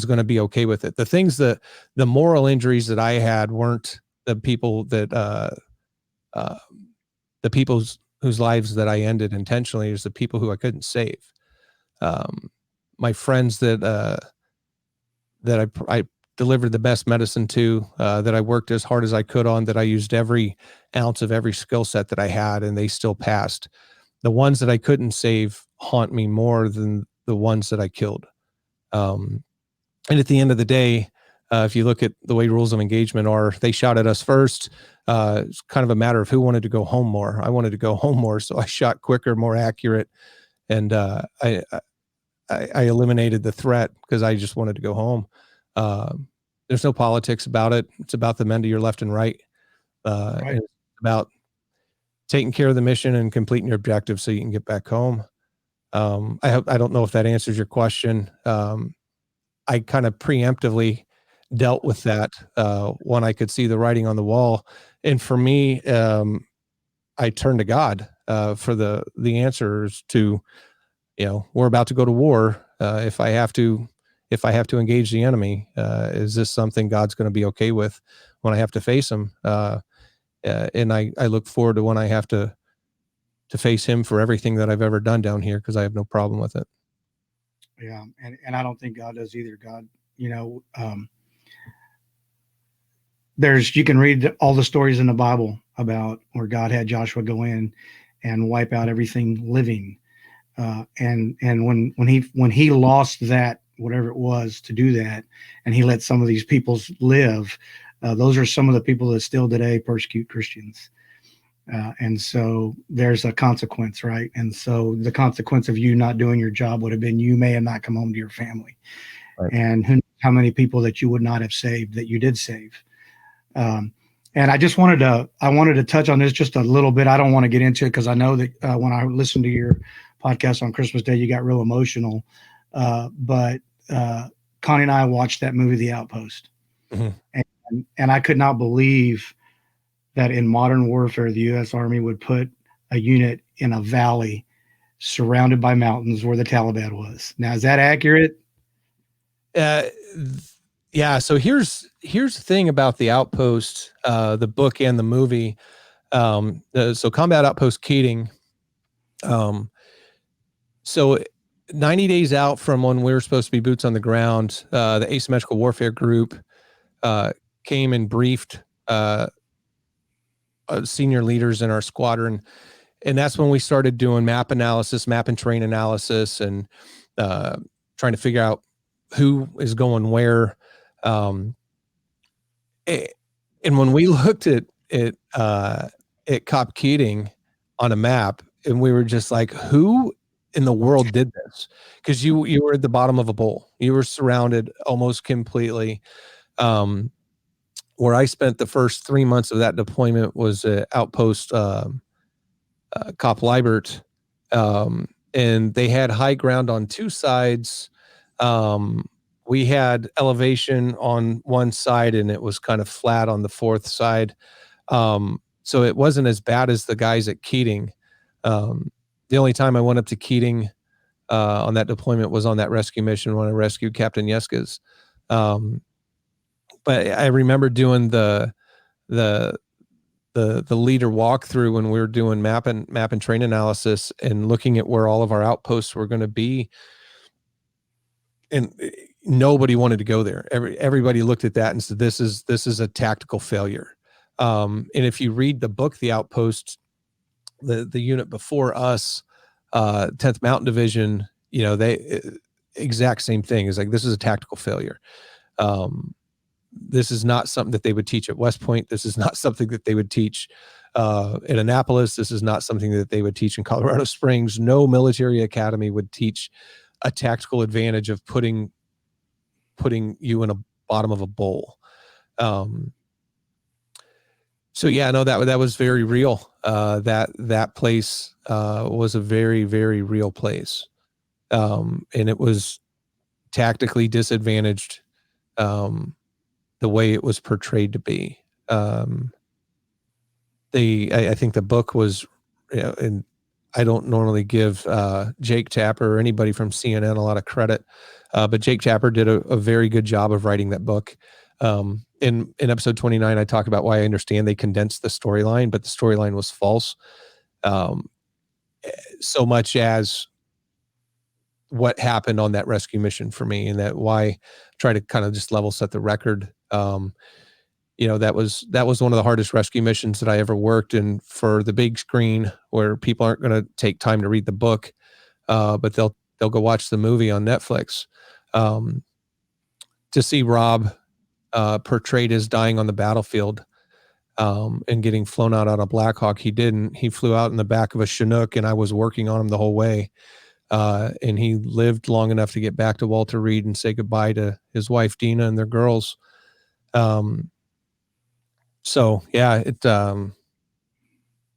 going to be okay with it. The things that the moral injuries that I had weren't the people that the people's whose lives that I ended intentionally. Is the people who I couldn't save. My friends that I delivered the best medicine to, that I worked as hard as I could on, that I used every ounce of every skill set that I had, and they still passed. The ones that I couldn't save haunt me more than the ones that I killed. And at the end of the day, if you look at the way rules of engagement are, they shot at us first. It's kind of a matter of who wanted to go home more. I wanted to go home more, so I shot quicker, more accurate, and I eliminated the threat because I just wanted to go home. There's no politics about it. It's about the men to your left and right. Right. And it's about taking care of the mission and completing your objective so you can get back home. I don't know if that answers your question. I kind of preemptively dealt with that when I could see the writing on the wall. And for me, I turned to God for the answers to, we're about to go to war. If I have to engage the enemy, is this something God's going to be okay with when I have to face him? And I look forward to when I have to face him for everything that I've ever done down here, because I have no problem with it. Yeah, and I don't think God does either. God, you can read all the stories in the Bible about where God had Joshua go in and wipe out everything living. And when he lost that, whatever it was, to do that, and he let some of these peoples live, those are some of the people that still today persecute Christians. And so there's a consequence, right? And so the consequence of you not doing your job would have been you may have not come home to your family. Right. And who knows how many people that you would not have saved that you did save. And I just wanted to touch on this just a little bit. I don't want to get into it because I know that when I listened to your podcast on Christmas Day, you got real emotional. But Connie and I watched that movie, The Outpost. Mm-hmm. And I could not believe that in modern warfare, the U.S. Army would put a unit in a valley surrounded by mountains where the Taliban was. Now, is that accurate? Yeah. So here's the thing about The Outpost, the book and the movie. So Combat Outpost Keating. So 90 days out from when we were supposed to be boots on the ground, the asymmetrical warfare group came and briefed senior leaders in our squadron. And that's when we started doing map analysis, map and terrain analysis, and trying to figure out who is going where. And when we looked at Cop Keating on a map, and we were just like, who in the world did this? Because you were at the bottom of a bowl. You were surrounded almost completely. Where I spent the first 3 months of that deployment was at Outpost Cop Libert, and they had high ground on two sides. We had elevation on one side, and it was kind of flat on the fourth side. So it wasn't as bad as the guys at Keating. The only time I went up to Keating on that deployment was on that rescue mission when I rescued Captain Yeskas. But I remember doing the leader walkthrough when we were doing map and terrain analysis and looking at where all of our outposts were going to be, and nobody wanted to go there. Everybody looked at that and said, "This is a tactical failure." And if you read the book, The Outpost, the unit before us, 10th Mountain Division, they exact same thing. Is like, this is a tactical failure. This is not something that they would teach at West Point. This is not something that they would teach at Annapolis. This is not something that they would teach in Colorado Springs. No military academy would teach a tactical advantage of putting you in a bottom of a bowl. So yeah, no, that was very real. That place was a very, very real place. And it was tactically disadvantaged, the way it was portrayed to be. I think the book was, and I don't normally give Jake Tapper or anybody from CNN a lot of credit, but Jake Tapper did a very good job of writing that book. In episode 29, I talk about why I understand they condensed the storyline, but the storyline was false. Um, so much as what happened on that rescue mission for me, and that why I try to kind of just level set the record. That was one of the hardest rescue missions that I ever worked in, for the big screen, where people aren't going to take time to read the book, but they'll go watch the movie on Netflix. To see Rob portrayed as dying on the battlefield, and getting flown out on a Black Hawk. He didn't. He flew out in the back of a Chinook, and I was working on him the whole way. And he lived long enough to get back to Walter Reed and say goodbye to his wife, Dina, and their girls. So yeah, I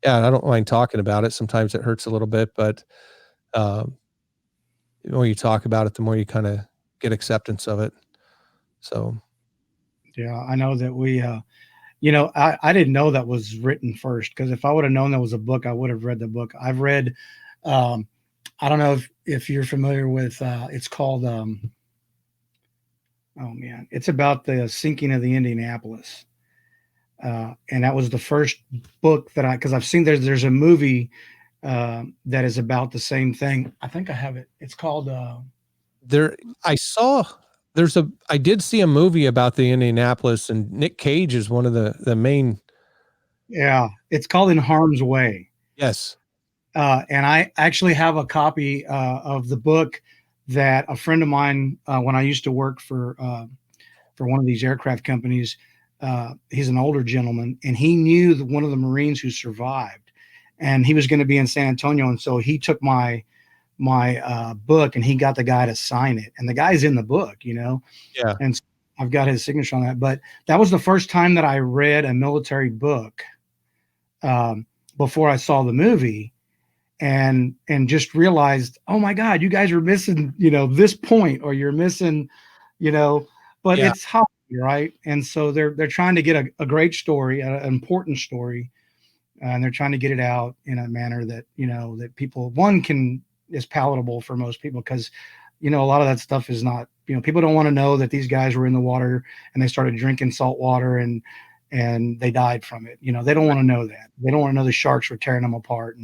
don't mind talking about it. Sometimes it hurts a little bit, but the more you talk about it, the more you kind of get acceptance of it. So Yeah, I know that I didn't know that was written first, because if I would have known that was a book, I would have read the book. I've read, I don't know if you're familiar with, it's called, oh man, it's about the sinking of the Indianapolis. And that was the first book that because I've seen there's a movie that is about the same thing. I think I have it. It's called, I did see a movie about the Indianapolis, and Nick Cage is one of the main. Yeah, it's called In Harm's Way. Yes. And I actually have a copy of the book that a friend of mine, when I used to work for one of these aircraft companies, he's an older gentleman, and he knew one of the Marines who survived, and he was going to be in San Antonio, and so he took my book, and he got the guy to sign it, and the guy's in the book, Yeah. and I've got his signature on that. But that was the first time that I read a military book before I saw the movie, and just realized, oh my God, you guys are missing, this point, or you're missing, but Yeah. it's how, right? And so they're trying to get a great story, an important story, and they're trying to get it out in a manner that, that people, is palatable for most people, because, a lot of that stuff is not, people don't want to know that these guys were in the water and they started drinking salt water and they died from it. They don't want to know that. They don't want to know the sharks were tearing them apart.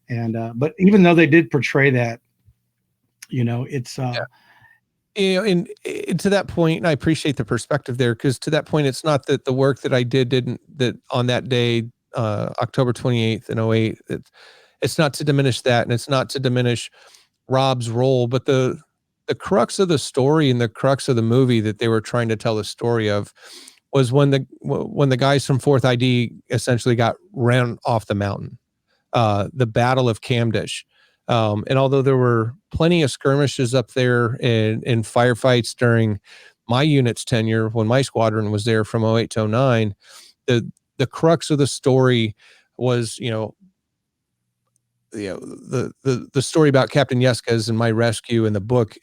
But even though they did portray that, it's and to that point, and I appreciate the perspective there, because to that point, it's not that the work that I did that on that day, October 28th in 08, it's not to diminish that, and it's not to diminish Rob's role, but the crux of the story and the crux of the movie that they were trying to tell the story of was when the guys from 4th ID essentially got ran off the mountain, the Battle of Camdish. And although there were plenty of skirmishes up there and firefights during my unit's tenure, when my squadron was there from 08 to 09, the crux of the story was, the story about Captain Yescas and my rescue in the book.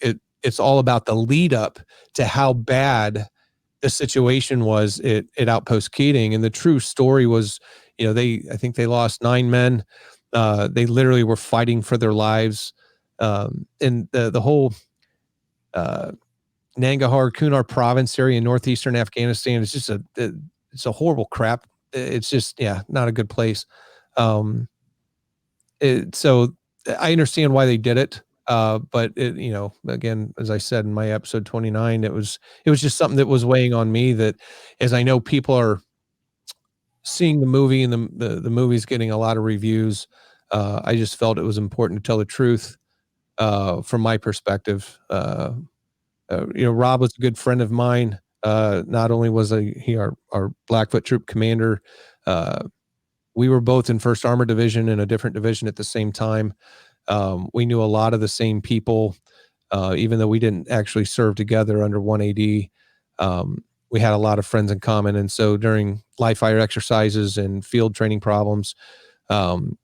It's all about the lead up to how bad the situation was at Outpost Keating. And the true story was, I think they lost 9 men. They literally were fighting for their lives. And the whole Nangarhar Kunar province area in northeastern Afghanistan is just it's a horrible crap. It's just, not a good place. So I understand why they did it. But again, as I said in my episode 29, it was just something that was weighing on me, that as I know people are seeing the movie, and the movie's getting a lot of reviews, I just felt it was important to tell the truth from my perspective. Rob was a good friend of mine. Not only was he our Blackfoot Troop commander, we were both in 1st Armored Division in a different division at the same time. We knew a lot of the same people, even though we didn't actually serve together under 1AD. We had a lot of friends in common. And so during live fire exercises and field training problems, it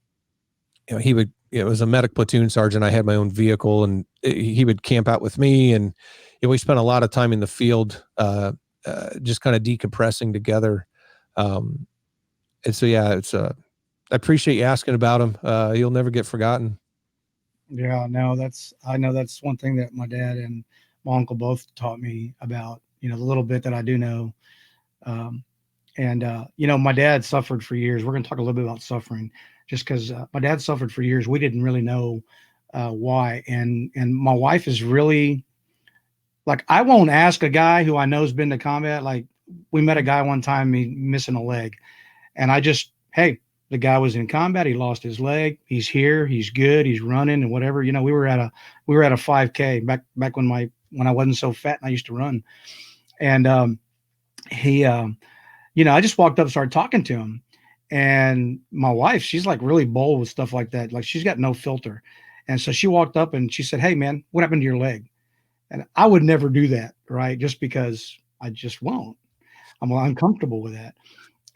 was a medic platoon sergeant. I had my own vehicle, and he would camp out with me. And we spent a lot of time in the field, just kind of decompressing together. And so, it's I appreciate you asking about him. He'll never get forgotten. Yeah, no, I know that's one thing that my dad and my uncle both taught me about, the little bit that I do know. Um, and my dad suffered for years. We're going to talk a little bit about suffering, just because my dad suffered for years. We didn't really know why. And my wife is really like, I won't ask a guy who I know has been to combat. Like, we met a guy one time, he missing a leg, and I just, hey, the guy was in combat. He lost his leg. He's here. He's good. He's running and whatever. We were at a 5K back when I wasn't so fat and I used to run. And he, I just walked up and started talking to him. And my wife, she's like really bold with stuff like that. Like, she's got no filter. And so she walked up and she said, "Hey man, what happened to your leg?" And I would never do that, right? Just because I just won't. I'm uncomfortable with that.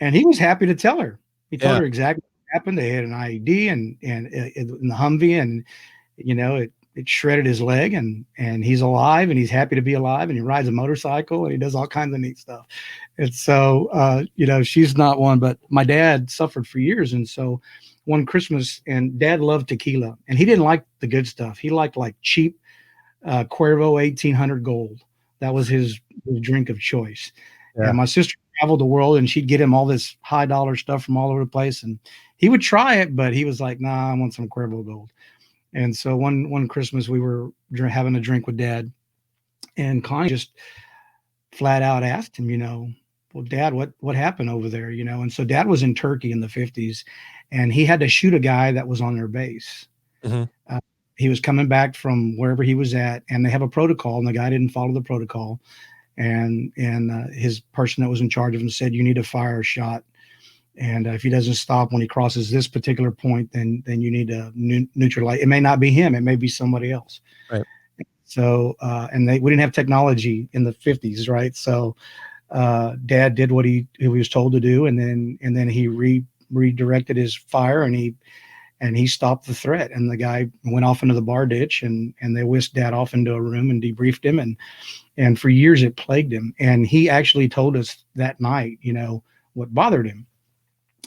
And he was happy to tell her. He told Yeah. her exactly what happened. They had an IED and in the Humvee, and it shredded his leg, and he's alive, and he's happy to be alive, and he rides a motorcycle, and he does all kinds of neat stuff. And so she's not one, but my dad suffered for years. And so one Christmas, and Dad loved tequila, and he didn't like the good stuff. He liked like cheap Cuervo 1800 Gold. That was his drink of choice. Yeah. And my sister traveled the world, and she'd get him all this high dollar stuff from all over the place, and he would try it, but he was like, "Nah, I want some Cuervo Gold." And so one Christmas we were having a drink with Dad, and Connie just flat out asked him, "Well, Dad, what happened over there?" And so Dad was in Turkey in the 50s, and he had to shoot a guy that was on their base. Mm-hmm. He was coming back from wherever he was at, and they have a protocol, and the guy didn't follow the protocol. And his person that was in charge of him said, "You need to fire a shot. And if he doesn't stop when he crosses this particular point, then you need to neutralize. It may not be him. It may be somebody else." Right. So, and we didn't have technology in the 50s, right? So Dad did what he was told to do, and then he redirected his fire, and he stopped the threat. And the guy went off into the bar ditch, and they whisked Dad off into a room and debriefed him. And for years it plagued him. And he actually told us that night, what bothered him.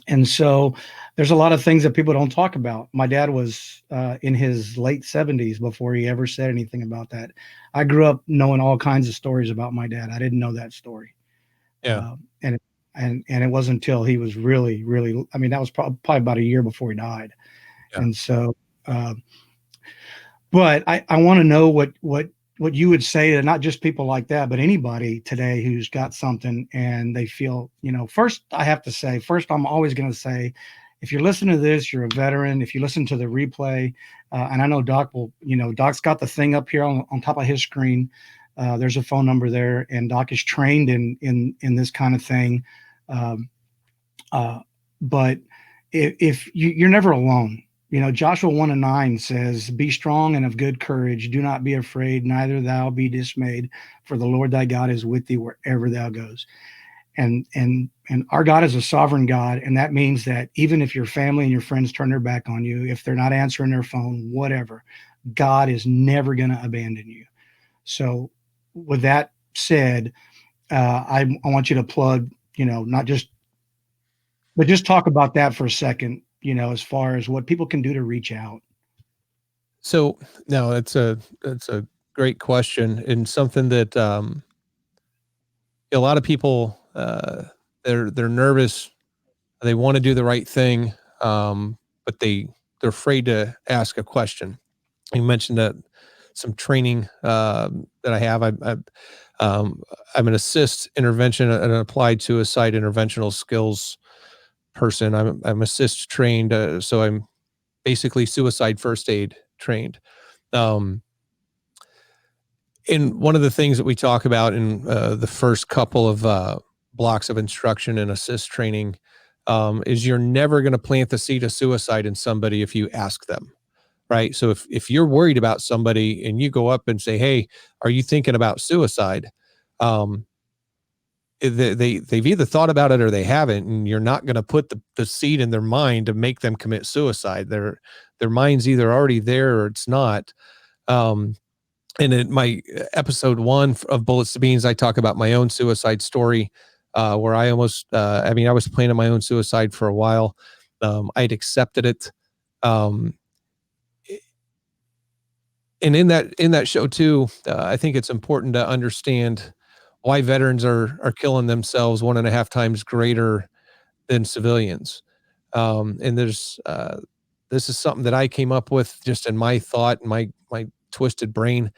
And so there's a lot of things that people don't talk about. My dad was in his late 70s before he ever said anything about that. I grew up knowing all kinds of stories about my dad. I didn't know that story. Yeah. And it wasn't until he was really, really, I mean, that was probably about a year before he died. Yeah. And so, but I want to know what you would say to not just people like that, but anybody today who's got something and they feel, first I'm always going to say, if you're listening to this, you're a veteran. If you listen to the replay, and I know Doc Doc's got the thing up here on top of his screen. There's a phone number there, and Doc is trained in this kind of thing. But if you're never alone. Joshua 1:9 says, "Be strong and of good courage. Do not be afraid, neither thou be dismayed, for the Lord thy God is with thee wherever thou goes." And our God is a sovereign God. And that means that even if your family and your friends turn their back on you, if they're not answering their phone, whatever, God is never going to abandon you. So with that said, I want you to plug, not just, but just talk about that for a second, as far as what people can do to reach out. So no, that's a great question, and something that a lot of people they're nervous. They want to do the right thing, but they're afraid to ask a question. You mentioned that some training that I have. I'm an assist intervention and applied suicide interventional skills person. I'm assist trained, so I'm basically suicide first aid trained. And one of the things that we talk about in the first couple of blocks of instruction and assist training is you're never going to plant the seed of suicide in somebody if you ask them. Right. So if you're worried about somebody and you go up and say, "Hey, are you thinking about suicide?" They've either thought about it or they haven't, and you're not going to put the seed in their mind to make them commit suicide. Their mind's either already there or it's not. And in my episode 1 of Bullets to Beans, I talk about my own suicide story, where I almost, I was planning my own suicide for a while. I'd accepted it. And in that show too, I think it's important to understand why veterans are killing themselves 1.5 times greater than civilians. And there's this is something that I came up with just in my thought, my twisted brain.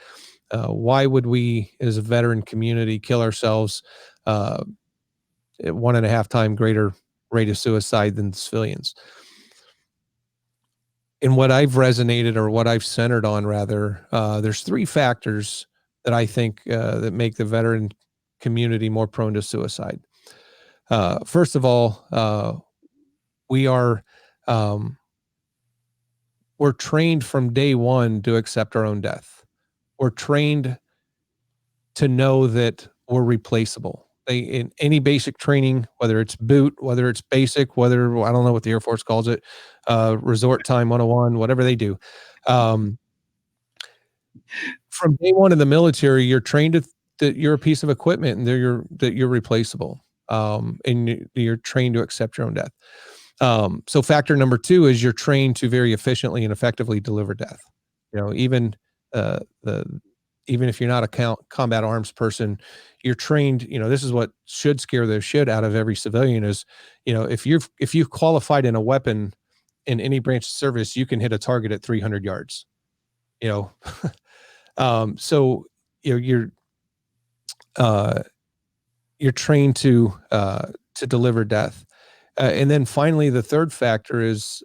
Why would we, as a veteran community, kill ourselves at 1.5 times greater rate of suicide than civilians? And what I've resonated, or what I've centered on rather, there's 3 factors that I think that make the veteran community more prone to suicide. First of all, we are we're trained from day one to accept our own death. We're trained to know that we're replaceable. In any basic training, whether it's boot, whether it's basic, whether, I don't know what the Air Force calls it, resort time 101, whatever they do. From day one in the military, you're trained that you're a piece of equipment and that you're replaceable. And you're trained to accept your own death. So factor number 2 is you're trained to very efficiently and effectively deliver death. Even if you're not a combat arms person, you're trained. This is what should scare the shit out of every civilian is, if you've qualified in a weapon in any branch of service, you can hit a target at 300 yards. So you're trained to deliver death. And then finally, the third factor is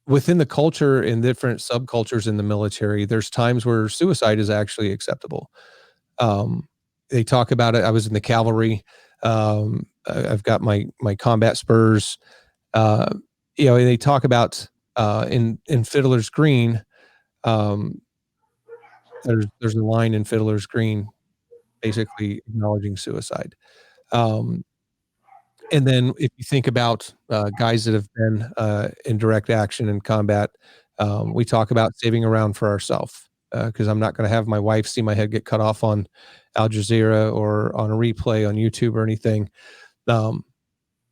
within the culture and different subcultures in the military, there's times where suicide is actually acceptable. They talk about it. I was in the cavalry. I've got my combat spurs. They talk about in Fiddler's Green. There's a line in Fiddler's Green, basically acknowledging suicide. And then if you think about guys that have been in direct action in combat, we talk about saving a round for ourselves, because I'm not going to have my wife see my head get cut off on Al Jazeera or on a replay on YouTube or anything.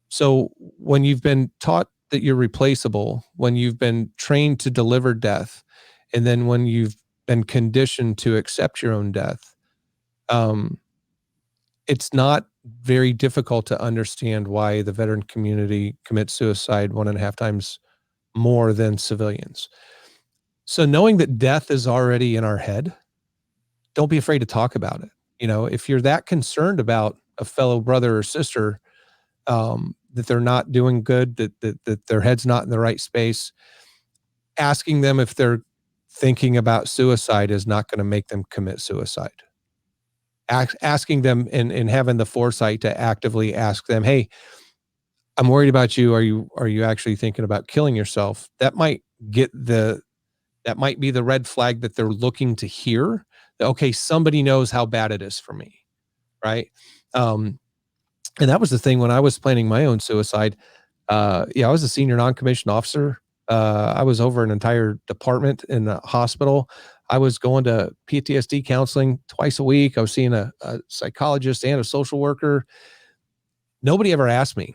So when you've been taught that you're replaceable, when you've been trained to deliver death, and then when you've been conditioned to accept your own death, it's not very difficult to understand why the veteran community commits suicide 1.5 times more than civilians. So knowing that death is already in our head, don't be afraid to talk about it. If you're that concerned about a fellow brother or sister, that they're not doing good, that their head's not in the right space, asking them if they're thinking about suicide is not going to make them commit suicide. Asking them and having the foresight to actively ask them, hey, I'm worried about you. Are you actually thinking about killing yourself? That might be the red flag that they're looking to hear. Okay, somebody knows how bad it is for me. Right. And that was the thing when I was planning my own suicide. I was a senior non-commissioned officer. I was over an entire department in a hospital. I was going to PTSD counseling twice a week. I was seeing a psychologist and a social worker. Nobody ever asked me.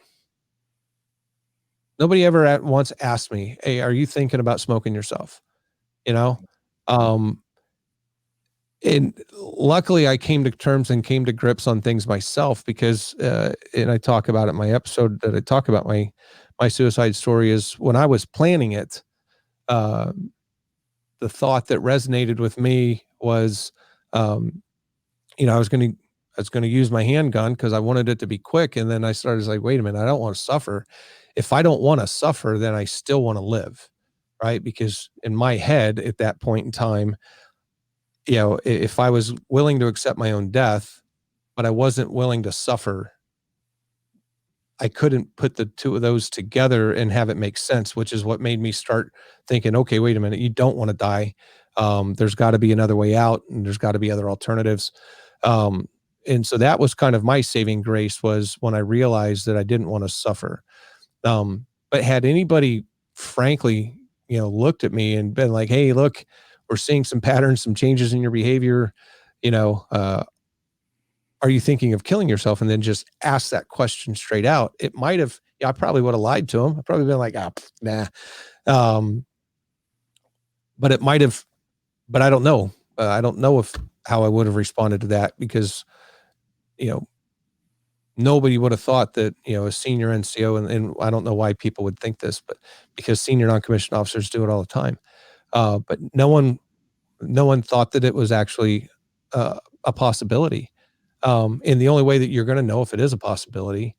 Nobody ever once asked me, hey, are you thinking about smoking yourself? And luckily I came to terms and came to grips on things myself, because, and I talk about it in my episode that I talk about my suicide story, is when I was planning it, the thought that resonated with me was, I was going to use my handgun because I wanted it to be quick. And then I started like, wait a minute, I don't want to suffer. If I don't want to suffer, then I still want to live. Right. Because in my head at that point in time, if I was willing to accept my own death, but I wasn't willing to suffer, I couldn't put the two of those together and have it make sense, which is what made me start thinking, okay, wait a minute, you don't want to die. There's got to be another way out, and there's got to be other alternatives. And so that was kind of my saving grace, was when I realized that I didn't want to suffer. But had anybody frankly, looked at me and been like, hey, look, we're seeing some patterns, some changes in your behavior, are you thinking of killing yourself? And then just ask that question straight out. It might have, I probably would have lied to him. I'd probably been like, nah. But it might have, but I don't know. I don't know how I would have responded to that, because, nobody would have thought that, a senior NCO, and I don't know why people would think this, but because senior non-commissioned officers do it all the time. But no one thought that it was actually a possibility. And the only way that you're going to know if it is a possibility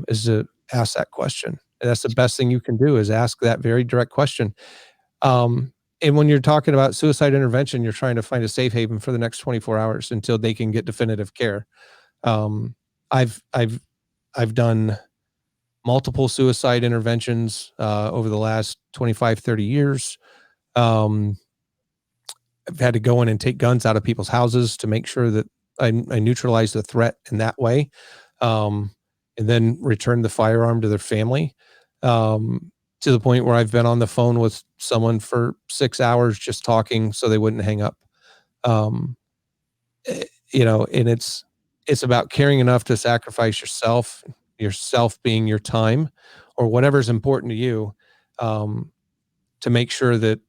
is to ask that question. And that's the best thing you can do, is ask that very direct question. And when you're talking about suicide intervention, you're trying to find a safe haven for the next 24 hours until they can get definitive care. I've done multiple suicide interventions over the last 25, 30 years. I've had to go in and take guns out of people's houses to make sure that I neutralize the threat in that way, and then return the firearm to their family, to the point where I've been on the phone with someone for 6 hours just talking so they wouldn't hang up. And it's about caring enough to sacrifice yourself being your time or whatever's important to you, to make sure that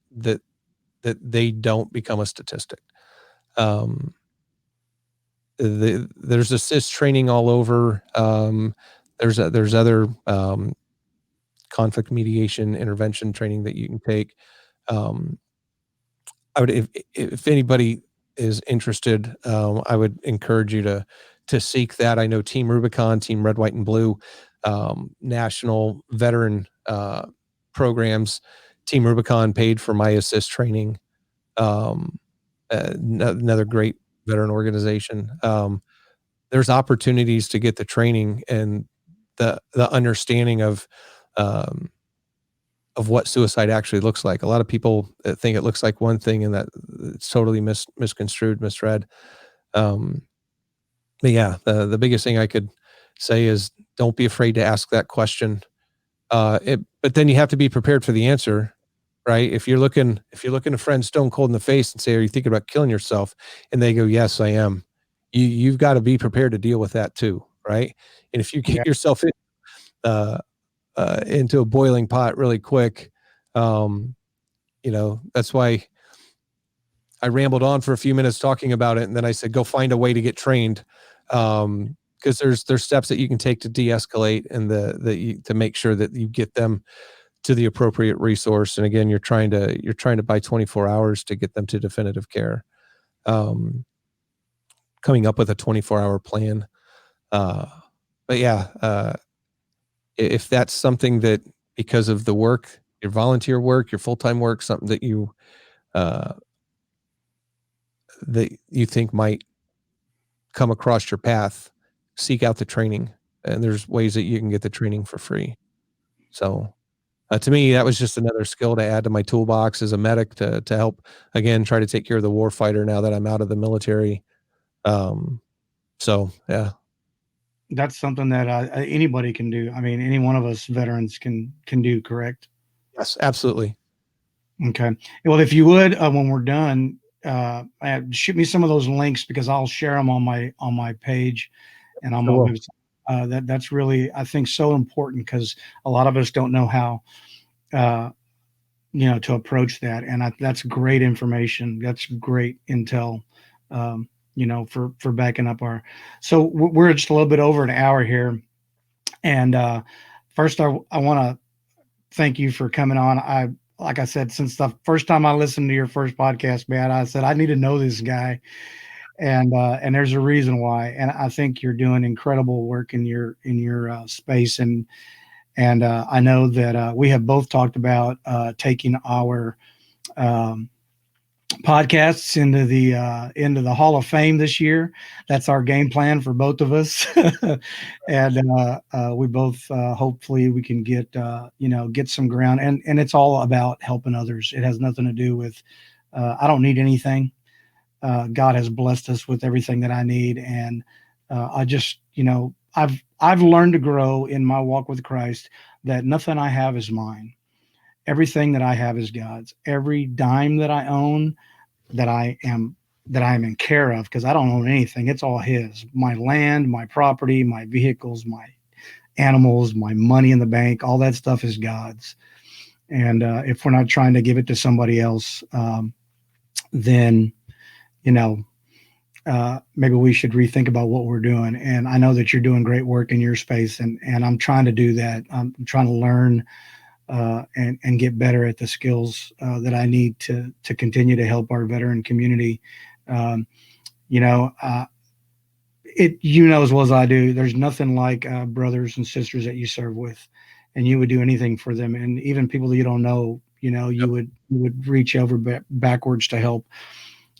they don't become a statistic. There's assist training all over. There's other conflict mediation intervention training that you can take. I would, if anybody is interested, I would encourage you to seek that. I know Team Rubicon, Team Red, White, and Blue, national veteran programs. Team Rubicon paid for my assist training. Another great veteran organization. There's opportunities to get the training and the understanding of what suicide actually looks like. A lot of people think it looks like one thing, and that it's totally misconstrued, misread. But yeah, the biggest thing I could say is don't be afraid to ask that question. But then you have to be prepared for the answer, right? If you're looking a friend stone cold in the face and say, "Are you thinking about killing yourself?" and they go, "Yes, I am," you've got to be prepared to deal with that too, right? And if you get yourself into a boiling pot really quick, that's why I rambled on for a few minutes talking about it, and then I said, go find a way to get trained, because there's steps that you can take to de-escalate and to make sure that you get them to the appropriate resource. And again, you're trying to buy 24 hours to get them to definitive care. Coming up with a 24-hour plan. But yeah, if that's something that, because of the work, your volunteer work, your full-time work, something that you think might come across your path, seek out the training. And there's ways that you can get the training for free. So to me, that was just another skill to add to my toolbox as a medic to help, again, try to take care of the war fighter now that I'm out of the military. So yeah. That's something that anybody can do. I mean, any one of us veterans can do, correct? Yes, absolutely. Okay. Well, if you would, when we're done, shoot me some of those links, because I'll share them on my page and on my website. That's really, I think, so important, because a lot of us don't know how, to approach that. And that's great information. That's great intel. For backing up our. So we're just a little bit over an hour here, and first I want to thank you for coming on. Like I said, since the first time I listened to your first podcast, man, I said I need to know this guy, and there's a reason why. And I think you're doing incredible work in your space, and I know that we have both talked about taking our podcasts into the Hall of Fame this year. That's our game plan for both of us. And we both hopefully we can get some ground, and it's all about helping others. It has nothing to do with I don't need anything. God has blessed us with everything that I need, and I just I've learned to grow in my walk with Christ, that nothing I have is mine. Everything that I have is God's. Every dime that I own, that I am that I'm in care of, because I don't own anything. It's all his. My land, my property, my vehicles, my animals, my money in the bank, all that stuff is God's. And if we're not trying to give it to somebody else, then, you know, maybe we should rethink about what we're doing. And I know that you're doing great work in your space, and I'm trying to do that. I'm trying to learn and get better at the skills that I need to continue to help our veteran community. Um, you know, you know as well as I do, there's nothing like brothers and sisters that you serve with, and you would do anything for them, and even people that you don't know. You know, Yep. you would reach over backwards to help.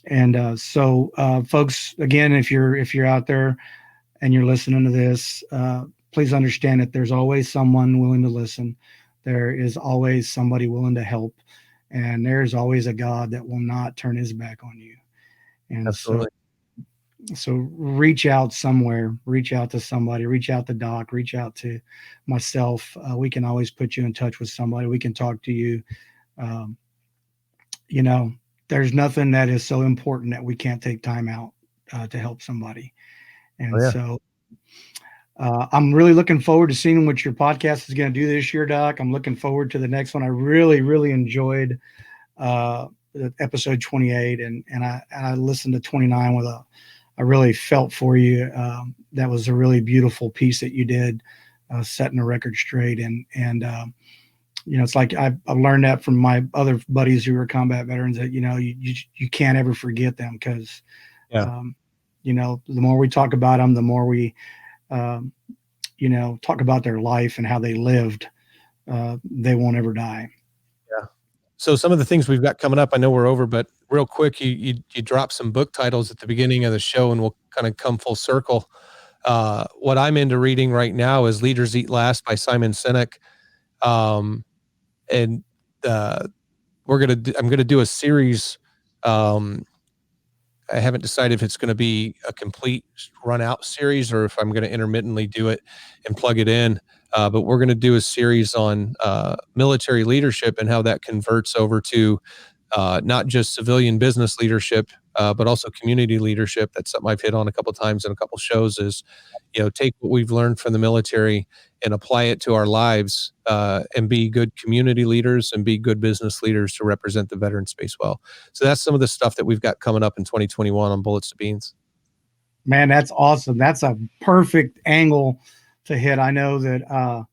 And so, folks, again, if you're out there and you're listening to this, please understand that there's always someone willing to listen. There is always somebody willing to help, and there's always a God that will not turn his back on you. And Absolutely. so reach out somewhere, reach out to somebody, reach out to Doc, reach out to myself. We can always put you in touch with somebody. We can talk to you. Um, you know, there's nothing that is so important that we can't take time out to help somebody. Oh, And yeah. so I'm really looking forward to seeing what your podcast is going to do this year, Doc. I'm looking forward to the next one. I really, really enjoyed uh, episode 28, and I listened to 29 with I really felt for you. That was a really beautiful piece that you did, setting the record straight. And you know, it's like I've learned that from my other buddies who are combat veterans, that, you know, you can't ever forget them, because, Yeah. you know, the more we talk about them, the more we, um, you know, talk about their life and how they lived, they won't ever die. Yeah. So some of the things we've got coming up, I know we're over, but real quick, you drop some book titles at the beginning of the show, and we'll kind of come full circle. What I'm into reading right now is Leaders Eat Last by Simon Sinek. And I'm gonna do a series. Um, I haven't decided if it's going to be a complete run out series or if I'm going to intermittently do it and plug it in. But we're going to do a series on military leadership and how that converts over to not just civilian business leadership, but also community leadership. That's something I've hit on a couple of times in a couple of shows. Is, you know, take what we've learned from the military and apply it to our lives, and be good community leaders and be good business leaders to represent the veteran space well. So that's some of the stuff that we've got coming up in 2021 on Bullets to Beans. Man, that's awesome. That's a perfect angle to hit. I know that,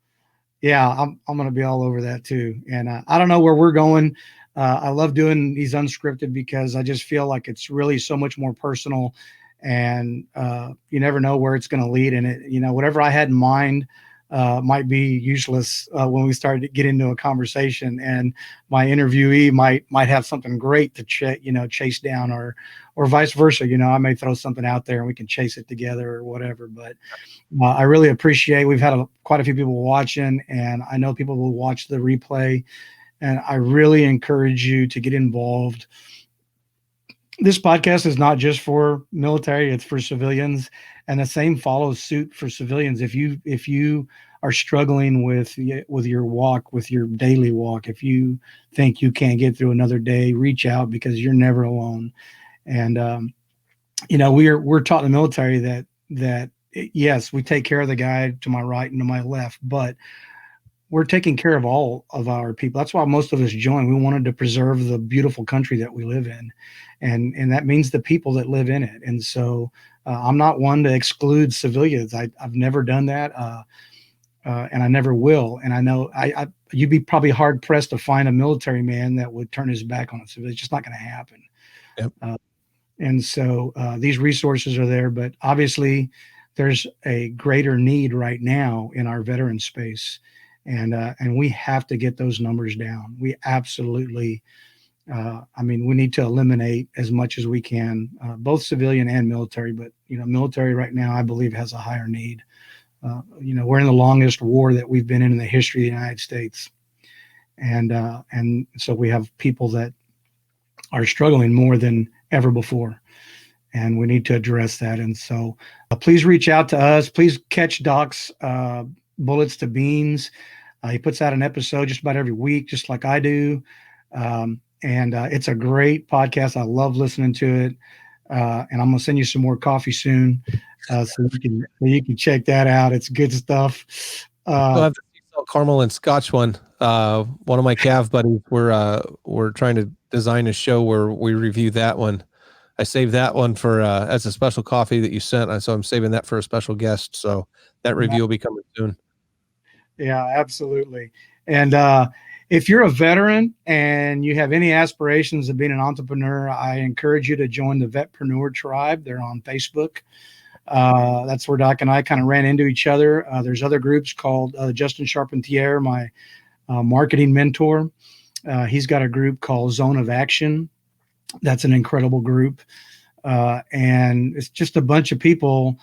yeah, I'm going to be all over that too. And I don't know where we're going. I love doing these unscripted because I just feel like it's really so much more personal, and you never know where it's going to lead. And it, you know, whatever I had in mind might be useless when we start to get into a conversation, and my interviewee might have something great to chase down, or vice versa. You know, I may throw something out there and we can chase it together or whatever. But I really appreciate. We've had quite a few people watching, and I know people will watch the replay. And I really encourage you to get involved. This podcast is not just for military; it's for civilians, and the same follows suit for civilians. If you are struggling with your walk, with your daily walk, if you think you can't get through another day, reach out, because you're never alone. And you know, we're taught in the military that yes, we take care of the guy to my right and to my left, but we're taking care of all of our people. That's why most of us joined. We wanted to preserve the beautiful country that we live in, and that means the people that live in it. And so I'm not one to exclude civilians. I've never done that, and I never will. And I know you'd be probably hard pressed to find a military man that would turn his back on a civilian. It's just not going to happen. Yep. And so these resources are there, but obviously there's a greater need right now in our veteran space. And we have to get those numbers down. We absolutely, I mean, we need to eliminate as much as we can, both civilian and military. But, you know, military right now, I believe, has a higher need. You know, we're in the longest war that we've been in the history of the United States. And so we have people that are struggling more than ever before. And we need to address that. And so please reach out to us. Please catch Doc's Bullets to Beans. He puts out an episode just about every week, just like I do. And it's a great podcast. I love listening to it. And I'm gonna send you some more coffee soon, so you can check that out. It's good stuff. Still have the sea salt caramel and Scotch one. One of my Cav buddies, we're trying to design a show where we review that one. I saved that one for as a special coffee that you sent, so I'm saving that for a special guest. So that review will be coming soon. Yeah, absolutely. And if you're a veteran and you have any aspirations of being an entrepreneur, I encourage you to join the Vetpreneur Tribe. They're on Facebook. That's where Doc and I kind of ran into each other. There's other groups called Justin Charpentier, my marketing mentor. He's got a group called Zone of Action. That's an incredible group. And it's just a bunch of people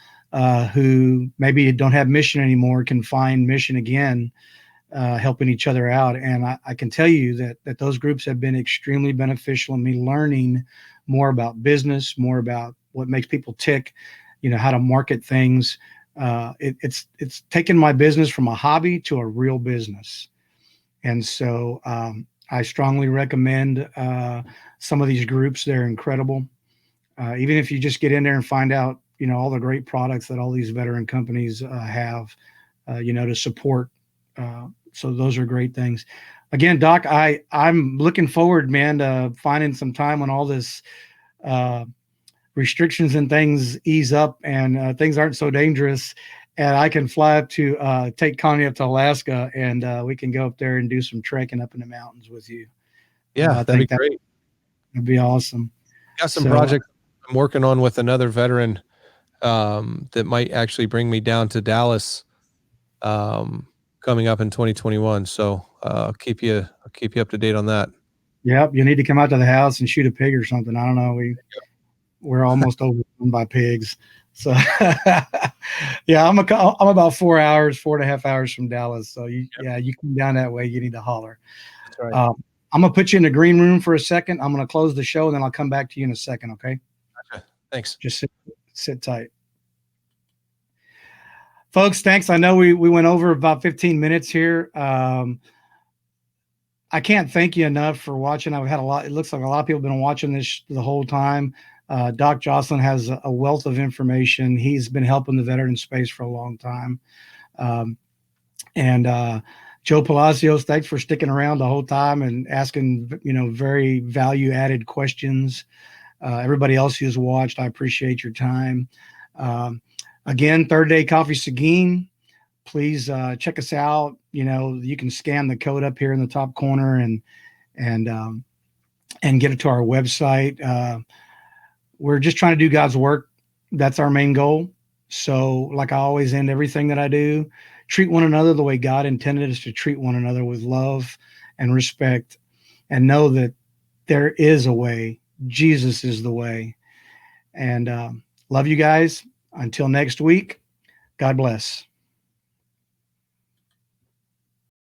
who maybe don't have mission anymore can find mission again, helping each other out. And I can tell you that those groups have been extremely beneficial in me learning more about business, more about what makes people tick, how to market things. It's taken my business from a hobby to a real business. And so I strongly recommend some of these groups. They're incredible. Even if you just get in there and find out, all the great products that all these veteran companies have, to support. So those are great things. Again, Doc, I'm looking forward, man, to finding some time when all this restrictions and things ease up and things aren't so dangerous, and I can fly up to take Connie up to Alaska, and we can go up there and do some trekking up in the mountains with you. Yeah, that'd be great. That'd be awesome. Got some projects I'm working on with another veteran that might actually bring me down to Dallas coming up in 2021. So I'll keep you up to date on that. Yep, you need to come out to the house and shoot a pig or something. I don't know. We're almost overrun by pigs. So yeah, I'm about 4.5 hours from Dallas. So you come down that way, you need to holler. That's right. I'm gonna put you in the green room for a second. I'm gonna close the show and then I'll come back to you in a second. Okay. Gotcha. Thanks. Just sit tight. Folks, thanks. I know we went over about 15 minutes here. I can't thank you enough for watching. I've had it looks like a lot of people have been watching this the whole time. Doc Joslin has a wealth of information. He's been helping the veteran space for a long time. And Joe Palacios, thanks for sticking around the whole time and asking, very value-added questions. Everybody else who's watched, I appreciate your time. Again, Third Day Coffee Seguin. Please check us out. You can scan the code up here in the top corner and get it to our website. We're just trying to do God's work. That's our main goal. So, like I always end everything that I do, treat one another the way God intended us to treat one another, with love and respect, and know that there is a way. Jesus is the way. And love you guys. Until next week, God bless.